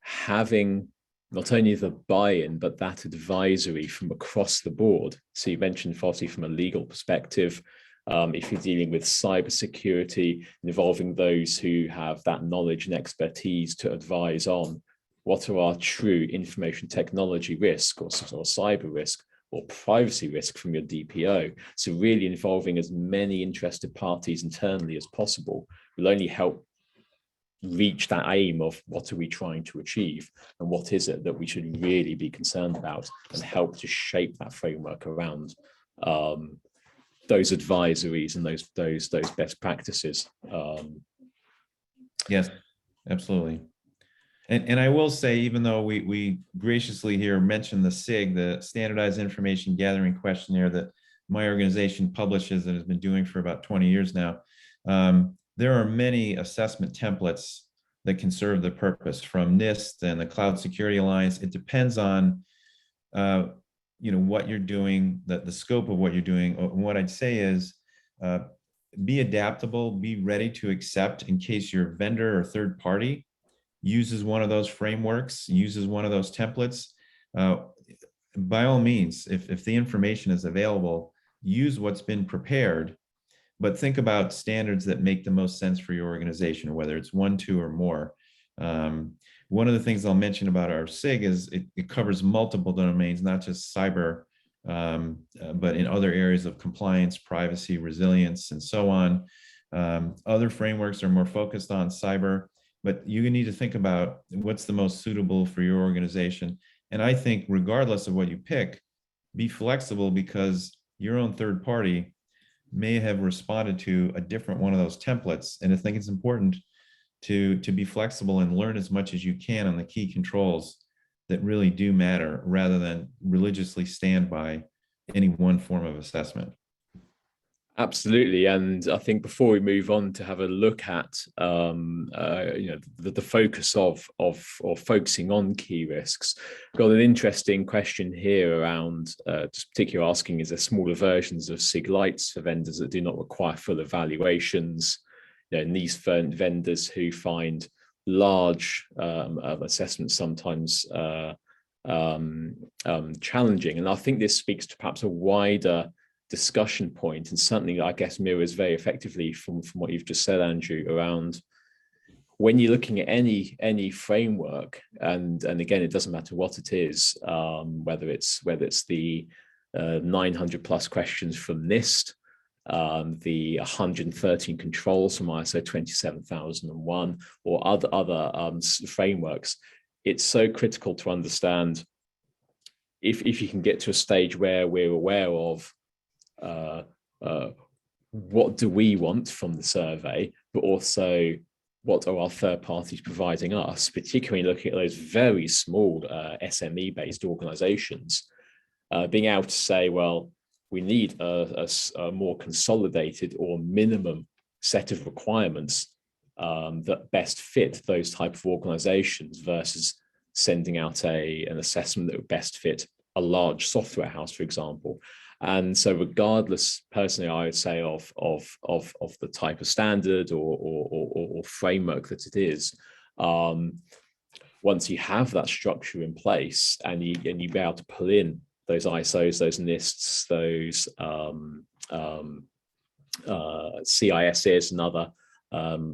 having not only the buy-in, but that advisory from across the board. So you mentioned, Fossi, from a legal perspective, if you're dealing with cybersecurity, involving those who have that knowledge and expertise to advise on what are our true information technology risk or cyber risk or privacy risk from your DPO. So really involving as many interested parties internally as possible will only help reach that aim of what are we trying to achieve and what is it that we should really be concerned about, and help to shape that framework around those advisories and those best practices. Yes, absolutely. And I will say, even though we graciously here mentioned the SIG, the Standardized Information Gathering Questionnaire that my organization publishes and has been doing for about 20 years now, there are many assessment templates that can serve the purpose, from NIST and the Cloud Security Alliance. It depends on what you're doing, the scope of what you're doing. And what I'd say is, be adaptable, be ready to accept in case your vendor or third party uses one of those frameworks, uses one of those templates. By all means, if the information is available, use what's been prepared, but think about standards that make the most sense for your organization, whether it's 1, 2, or more. One of the things I'll mention about our SIG is it covers multiple domains, not just cyber, but in other areas of compliance, privacy, resilience, and so on. Other frameworks are more focused on cyber, but you need to think about what's the most suitable for your organization. And I think regardless of what you pick, be flexible, because your own third party may have responded to a different one of those templates. And I think it's important to be flexible and learn as much as you can on the key controls that really do matter, rather than religiously stand by any one form of assessment. Absolutely. And I think before we move on to have a look at the focus of focusing on key risks, got an interesting question here around just particularly asking, is there smaller versions of SIG Lights for vendors that do not require full evaluations? And these vendors who find large assessments sometimes challenging. And I think this speaks to perhaps a wider discussion point, and something that I guess mirrors very effectively from what you've just said, Andrew, around when you're looking at any framework, and again, it doesn't matter what it is, whether it's the 900 plus questions from NIST, the 113 controls from ISO 27001, or other frameworks. it's so critical to understand if you can get to a stage where we're aware of what do we want from the survey, but also what are our third parties providing us, particularly looking at those very small SME-based organizations, being able to say, well, we need a more consolidated or minimum set of requirements that best fit those type of organizations versus sending out an assessment that would best fit a large software house, for example. And so regardless, personally, I would say of the type of standard or framework that it is, once you have that structure in place and you be able to pull in those ISOs, those NISTs, those CISs and other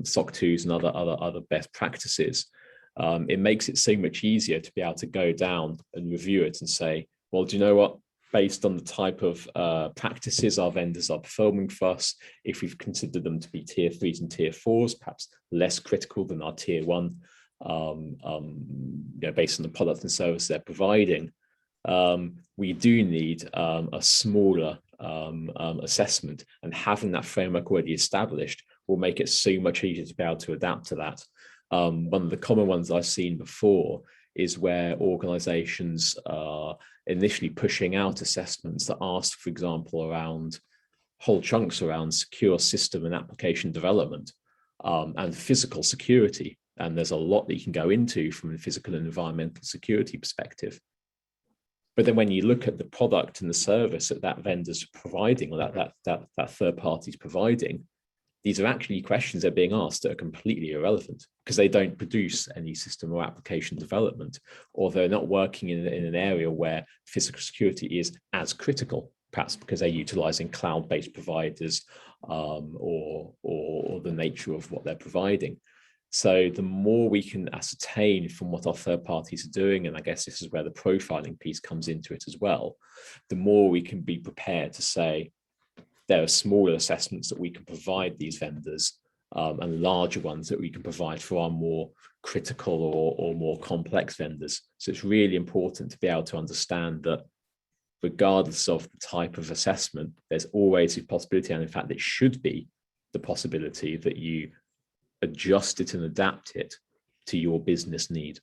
SOC 2s and other best practices, it makes it so much easier to be able to go down and review it and say, well, do you know what? Based on the type of practices our vendors are performing for us, if we've considered them to be tier 3s and tier 4s, perhaps less critical than our tier 1, based on the product and service they're providing, we do need a smaller assessment, and having that framework already established will make it so much easier to be able to adapt to that. One of the common ones I've seen before is where organizations are initially pushing out assessments that ask, for example, around whole chunks around secure system and application development and physical security. And there's a lot that you can go into from a physical and environmental security perspective. But then when you look at the product and the service that vendor's providing, or that third party's providing, these are actually questions that are being asked that are completely irrelevant because they don't produce any system or application development, or they're not working in an area where physical security is as critical, perhaps because they're utilizing cloud-based providers or the nature of what they're providing. So the more we can ascertain from what our third parties are doing, and I guess this is where the profiling piece comes into it as well, the more we can be prepared to say, there are smaller assessments that we can provide these vendors and larger ones that we can provide for our more critical or more complex vendors. So it's really important to be able to understand that regardless of the type of assessment, there's always a possibility, and in fact, it should be the possibility that you adjust it and adapt it to your business need.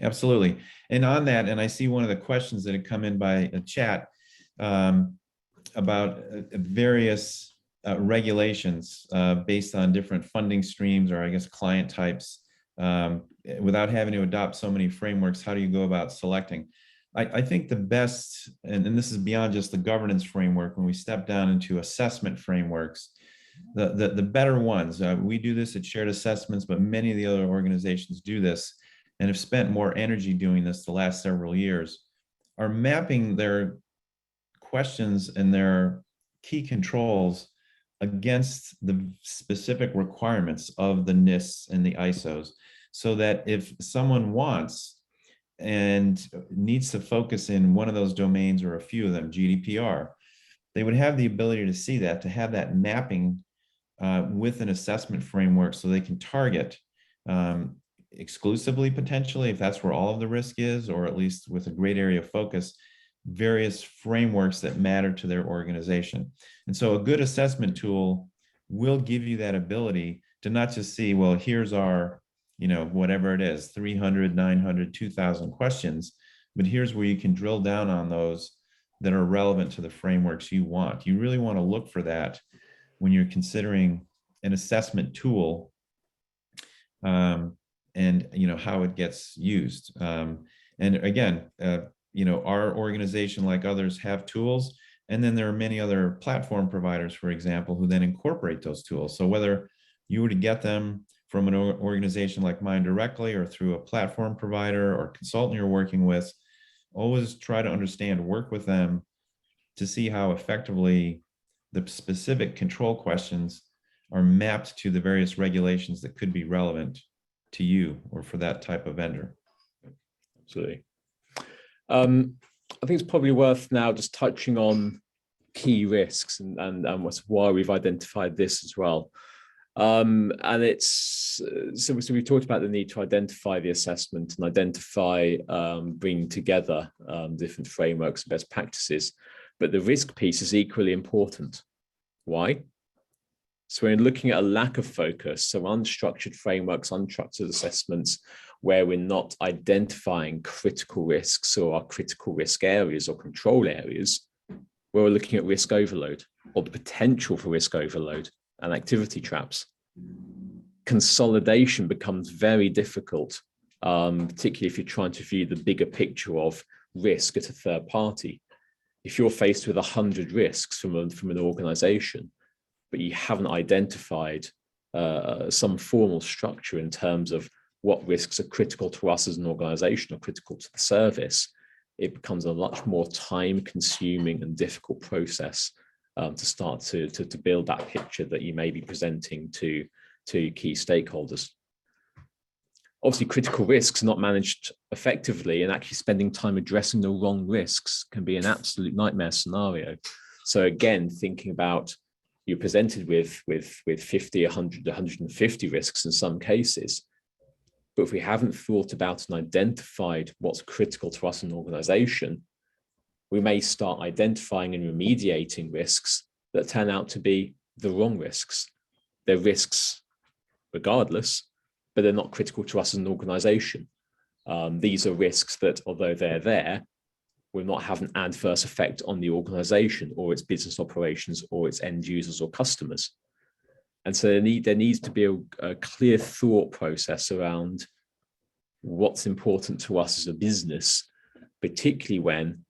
Absolutely. And on that, and I see one of the questions that had come in by a chat, about various regulations based on different funding streams, or I guess client types, without having to adopt so many frameworks. How do you go about selecting? I think the best, and this is beyond just the governance framework, when we step down into assessment frameworks, the better ones, we do this at Shared Assessments, but many of the other organizations do this and have spent more energy doing this the last several years, are mapping their questions and their key controls against the specific requirements of the NISTs and the ISOs, so that if someone wants and needs to focus in one of those domains or a few of them, GDPR, they would have the ability to see that, to have that mapping with an assessment framework, so they can target exclusively, potentially, if that's where all of the risk is, or at least with a great area of focus, various frameworks that matter to their organization. And so a good assessment tool will give you that ability to not just see, well, here's our, whatever it is, 300, 900, 2,000 questions, but here's where you can drill down on those that are relevant to the frameworks you want. You really want to look for that when you're considering an assessment tool, and how it gets used. And again, our organization, like others, have tools, and then there are many other platform providers, for example, who then incorporate those tools. So whether you were to get them from an organization like mine directly, or through a platform provider or consultant you're working with, always try to understand, work with them to see how effectively the specific control questions are mapped to the various regulations that could be relevant to you or for that type of vendor. Absolutely. I think it's probably worth now just touching on key risks and why we've identified this as well. And it's so we've talked about the need to identify the assessment and identify bringing together different frameworks and best practices, but the risk piece is equally important. Why? So we're looking at a lack of focus, so unstructured frameworks, unstructured assessments, where we're not identifying critical risks or our critical risk areas or control areas, where we're looking at risk overload or the potential for risk overload and activity traps. Consolidation becomes very difficult, particularly if you're trying to view the bigger picture of risk at a third party. If you're faced with 100 risks from an organization, but you haven't identified some formal structure in terms of what risks are critical to us as an organization or critical to the service, it becomes a lot more time-consuming and difficult process to start to build that picture that you may be presenting to key stakeholders. Obviously, critical risks not managed effectively and actually spending time addressing the wrong risks can be an absolute nightmare scenario. So again, thinking about you're presented with 50, 100, 150 risks in some cases, but if we haven't thought about and identified what's critical to us as an organization, we may start identifying and remediating risks that turn out to be the wrong risks. They're risks regardless, but they're not critical to us as an organization. These are risks that, although they're there, will not have an adverse effect on the organization or its business operations or its end users or customers. And so there needs to be a clear thought process around what's important to us as a business, particularly when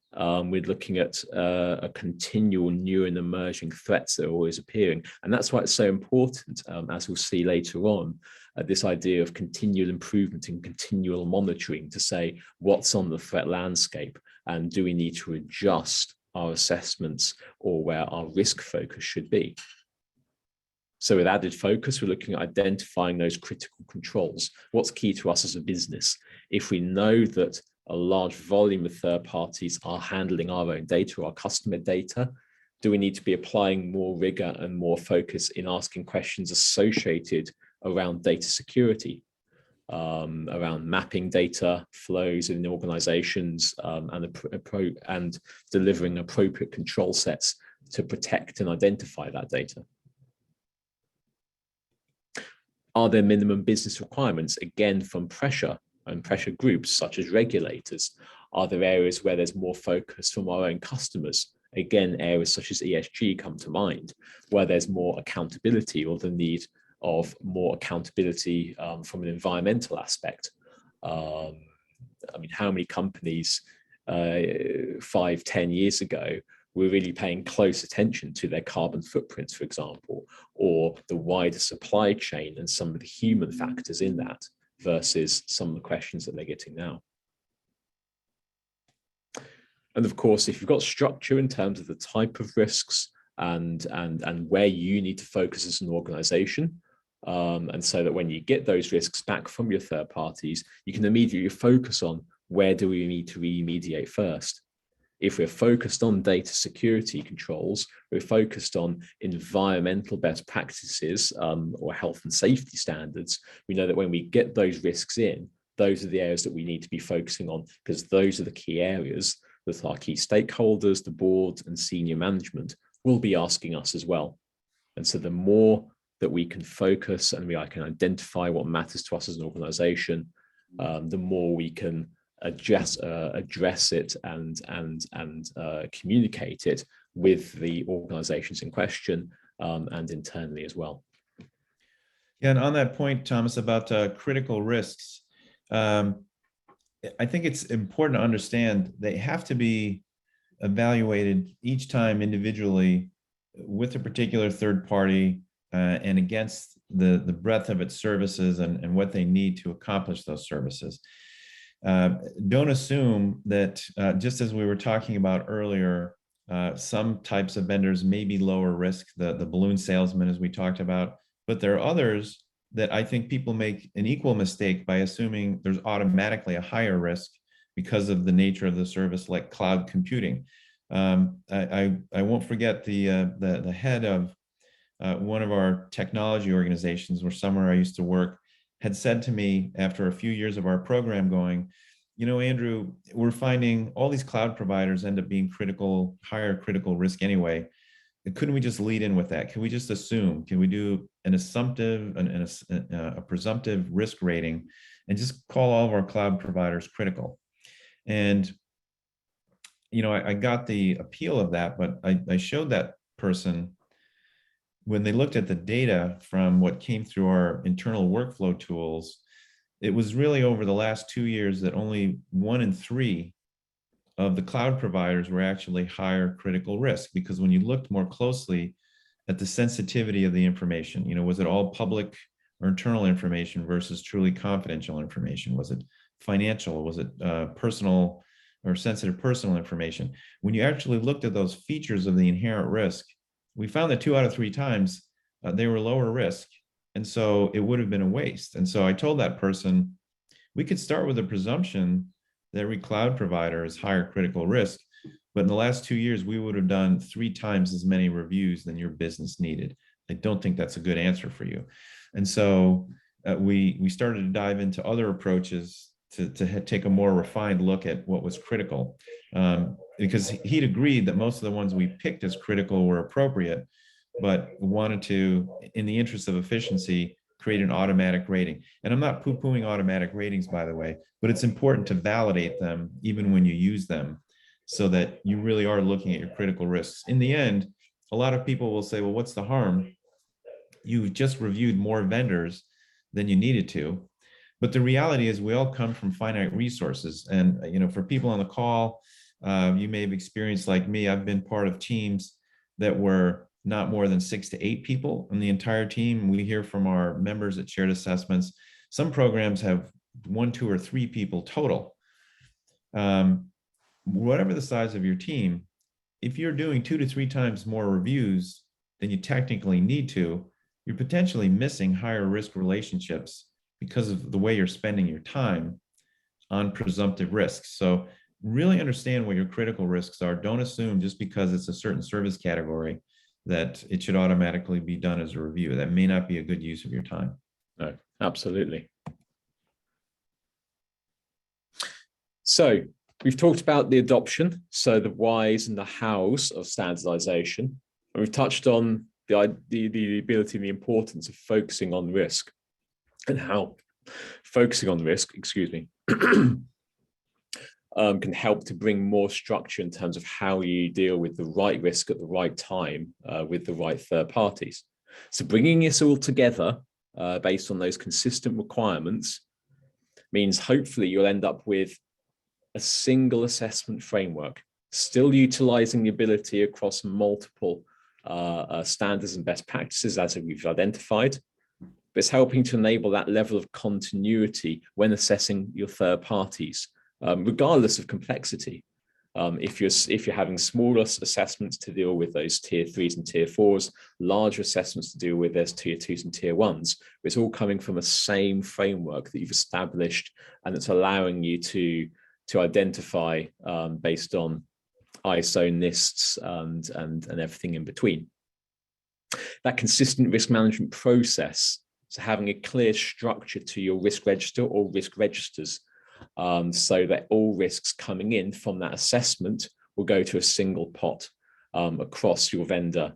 we're looking at a continual new and emerging threats that are always appearing. And that's why it's so important, as we'll see later on, this idea of continual improvement and continual monitoring to say what's on the threat landscape and do we need to adjust our assessments or where our risk focus should be. So with added focus, we're looking at identifying those critical controls. What's key to us as a business? If we know that a large volume of third parties are handling our own data, our customer data, do we need to be applying more rigor and more focus in asking questions associated around data security, around mapping data flows in organizations and delivering appropriate control sets to protect and identify that data? Are there minimum business requirements, again, from pressure and pressure groups such as regulators? Are there areas where there's more focus from our own customers? Again, areas such as ESG come to mind, where there's more accountability or the need of more accountability from an environmental aspect. I mean, how many companies 5, 10 years ago were really paying close attention to their carbon footprints, for example, or the wider supply chain and some of the human factors in that versus some of the questions that they're getting now. And of course, if you've got structure in terms of the type of risks and where you need to focus as an organization, and so that when you get those risks back from your third parties, you can immediately focus on where do we need to remediate first. If we're focused on data security controls, we're focused on environmental best practices or health and safety standards, we know that when we get those risks in, those are the areas that we need to be focusing on, because those are the key areas that our key stakeholders, the board and senior management will be asking us as well. And so the more that we can focus and I can identify what matters to us as an organization, the more we can address it and communicate it with the organizations in question and internally as well. Yeah, and on that point, Thomas, about critical risks, I think it's important to understand they have to be evaluated each time individually with a particular third party and against the breadth of its services and what they need to accomplish those services. Don't assume that, just as we were talking about earlier, some types of vendors may be lower risk, the balloon salesman, as we talked about, but there are others that I think people make an equal mistake by assuming there's automatically a higher risk because of the nature of the service, like cloud computing. I won't forget the head of one of our technology organizations, where somewhere I used to work, had said to me after a few years of our program going, you know, Andrew, we're finding all these cloud providers end up being higher critical risk anyway. Couldn't we just lead in with that? Can we just assume? Can we do an assumptive and a presumptive risk rating and just call all of our cloud providers critical? And, you know, I got the appeal of that, but I showed that person when they looked at the data from what came through our internal workflow tools, it was really over the last 2 years that only 1 in 3 of the cloud providers were actually higher critical risk, because when you looked more closely at the sensitivity of the information, you know, was it all public or internal information versus truly confidential information? Was it financial? Was it personal or sensitive personal information? When you actually looked at those features of the inherent risk, we found that 2 out of 3 times they were lower risk. And so it would have been a waste. And so I told that person, we could start with a presumption that every cloud provider is higher critical risk, but in the last 2 years, we would have done 3 times as many reviews than your business needed. I don't think that's a good answer for you. And so we started to dive into other approaches to take a more refined look at what was critical, because he'd agreed that most of the ones we picked as critical were appropriate, but wanted to, in the interest of efficiency, create an automatic rating. And I'm not poo-pooing automatic ratings, by the way, but it's important to validate them even when you use them, so that you really are looking at your critical risks. In the end, a lot of people will say, well, what's the harm? You've just reviewed more vendors than you needed to. But the reality is we all come from finite resources. And, you know, for people on the call, you may have experienced like me, I've been part of teams that were not more than 6 to 8 people on the entire team. We hear from our members at shared assessments. Some programs have 1, 2, or 3 people total. Whatever the size of your team, if you're doing 2 to 3 times more reviews than you technically need to, you're potentially missing higher risk relationships because of the way you're spending your time on presumptive risks. So really understand what your critical risks are. Don't assume just because it's a certain service category that it should automatically be done as a review. That may not be a good use of your time. No, absolutely. So we've talked about the adoption, so the whys and the hows of standardization. And we've touched on the ability and the importance of focusing on risk, and how focusing on risk, can help to bring more structure in terms of how you deal with the right risk at the right time with the right third parties. So bringing this all together based on those consistent requirements means hopefully you'll end up with a single assessment framework, still utilizing the ability across multiple standards and best practices as we've identified, but it's helping to enable that level of continuity when assessing your third parties, regardless of complexity. If you're having smaller assessments to deal with those tier 3s and tier 4s, larger assessments to deal with those tier 2s and tier 1s, it's all coming from a same framework that you've established, and it's allowing you to identify based on ISO NISTs and everything in between. That consistent risk management process, so having a clear structure to your risk register or risk registers, so that all risks coming in from that assessment will go to a single pot across your vendor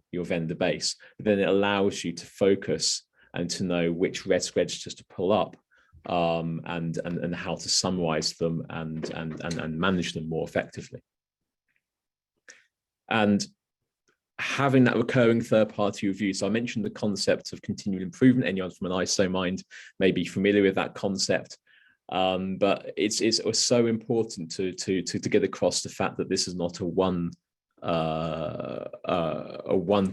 base. But then it allows you to focus and to know which risk registers to pull up, and how to summarize them and manage them more effectively. And having that recurring third-party review. So I mentioned the concept of continual improvement. Anyone from an ISO mind may be familiar with that concept. But it's so important to get across the fact that this is not a one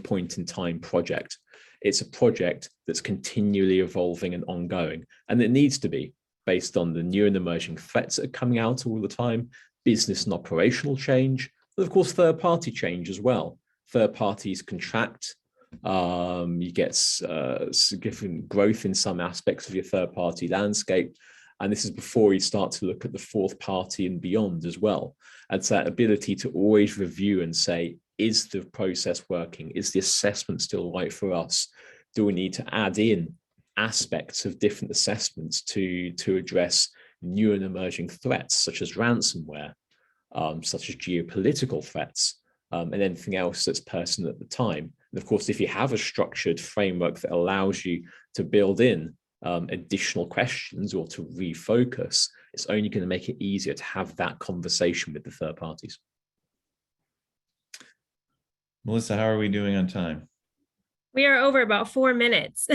point in time project. It's a project that's continually evolving and ongoing, and it needs to be based on the new and emerging threats that are coming out all the time, business and operational change, but of course third-party change as well. Third parties contract. You get significant growth in some aspects of your third-party landscape. And this is before you start to look at the fourth party and beyond as well. And it's that ability to always review and say, is the process working? Is the assessment still right for us? Do we need to add in aspects of different assessments to address new and emerging threats, such as ransomware, such as geopolitical threats, and anything else that's pertinent at the time? And of course, if you have a structured framework that allows you to build in additional questions or to refocus, it's only going to make it easier to have that conversation with the third parties. Melissa, how are we doing on time? We are over about 4 minutes.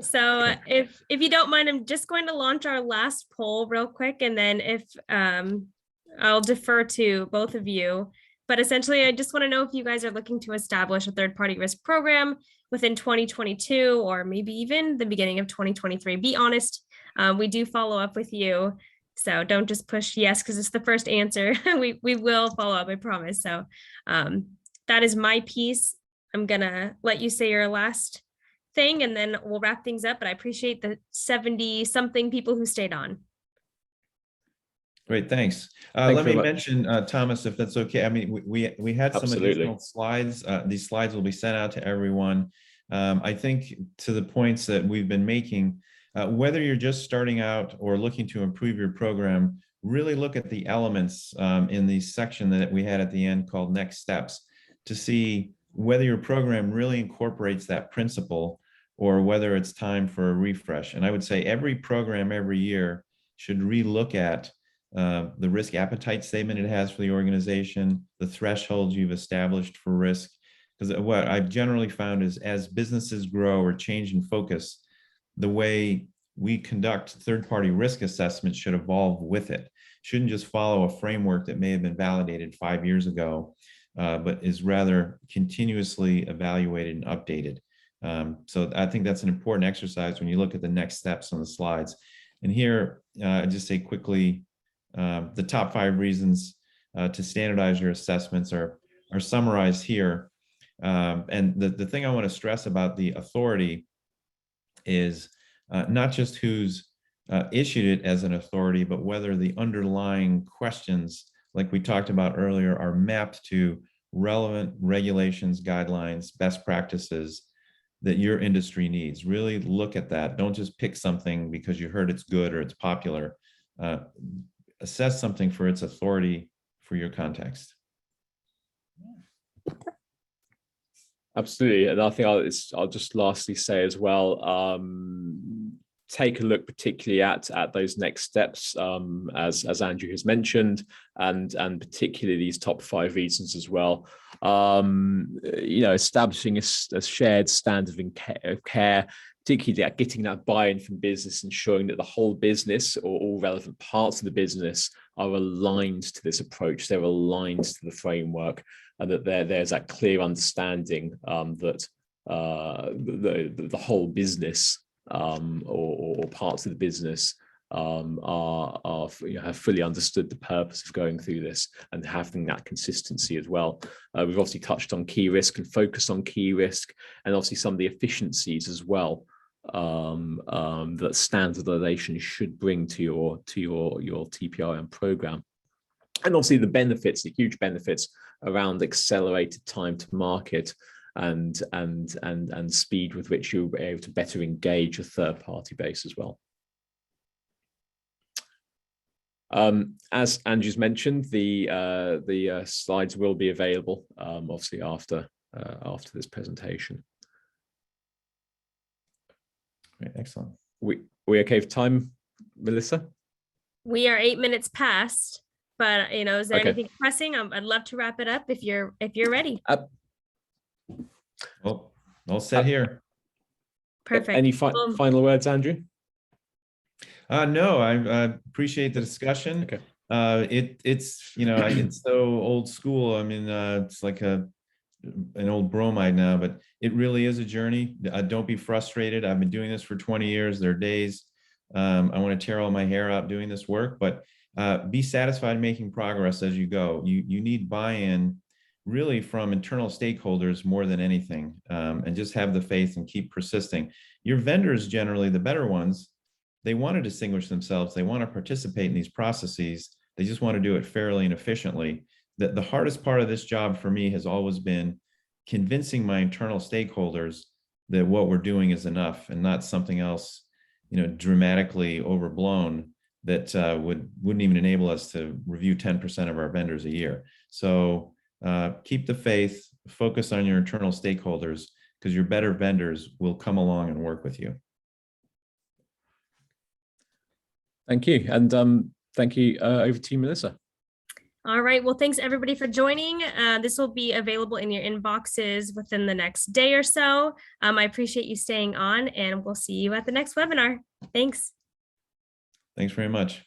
So Okay. if you don't mind, I'm just going to launch our last poll real quick, and then if I'll defer to both of you. But essentially, I just want to know if you guys are looking to establish a third-party risk program within 2022 or maybe even the beginning of 2023. Be honest, we do follow up with you. So don't just push yes because it's the first answer. we will follow up, I promise. So that is my piece. I'm gonna let you say your last thing and then we'll wrap things up. But I appreciate the 70 something people who stayed on. Great, thanks. Thank Let you me very much. mention, Thomas, if that's okay. I mean, we had some Absolutely. additional slides. These slides will be sent out to everyone. I think to the points that we've been making, whether you're just starting out or looking to improve your program, really look at the elements in the section that we had at the end called Next Steps to see whether your program really incorporates that principle or whether it's time for a refresh. And I would say every program every year should relook at the risk appetite statement it has for the organization, the thresholds you've established for risk. Because what I've generally found is as businesses grow or change in focus, the way we conduct third-party risk assessments should evolve with it. Shouldn't just follow a framework that may have been validated 5 years ago, but is rather continuously evaluated and updated. So I think that's an important exercise when you look at the next steps on the slides. And here, I just say quickly, the top 5 reasons to standardize your assessments are summarized here. And the thing I want to stress about the authority is not just who's issued it as an authority, but whether the underlying questions, like we talked about earlier, are mapped to relevant regulations, guidelines, best practices that your industry needs. Really look at that. Don't just pick something because you heard it's good or it's popular. Assess something for its authority for your context. Absolutely. And I think I'll just lastly say as well, take a look particularly at those next steps, as Andrew has mentioned, and particularly these top 5 reasons as well. Establishing a shared standard of care, particularly at getting that buy-in from business, ensuring that the whole business or all relevant parts of the business are aligned to this approach, they're aligned to the framework, and that there's that clear understanding that the whole business or parts of the business have fully understood the purpose of going through this and having that consistency as well. We've obviously touched on key risk and focused on key risk, and obviously some of the efficiencies as well that standardization should bring to your TPRM program. And obviously the benefits, the huge benefits around accelerated time to market and speed with which you'll be able to better engage a third-party base as well. As Andrew's mentioned, the slides will be available obviously after this presentation. Great, excellent. We okay for time, Melissa? We are 8 minutes past, but is there Okay. anything pressing? I'd love to wrap it up if you're ready. Well, all set here. Perfect. Any final words, Andrew? No, I appreciate the discussion. Okay. It's it's so old school. I mean, it's like an old bromide now, but it really is a journey. Don't be frustrated. I've been doing this for 20 years. There are days I want to tear all my hair out doing this work, but be satisfied making progress as you go. You need buy-in really from internal stakeholders more than anything, and just have the faith and keep persisting. Your vendors, generally the better ones, they want to distinguish themselves. They want to participate in these processes. They just want to do it fairly and efficiently. the hardest part of this job for me has always been convincing my internal stakeholders that what we're doing is enough and not something else, dramatically overblown that wouldn't even enable us to review 10% of our vendors a year. So keep the faith, focus on your internal stakeholders, because your better vendors will come along and work with you. Thank you. And thank you. Over to you, Melissa. All right. Well, thanks everybody for joining. This will be available in your inboxes within the next day or so. I appreciate you staying on, and we'll see you at the next webinar. Thanks. Thanks very much.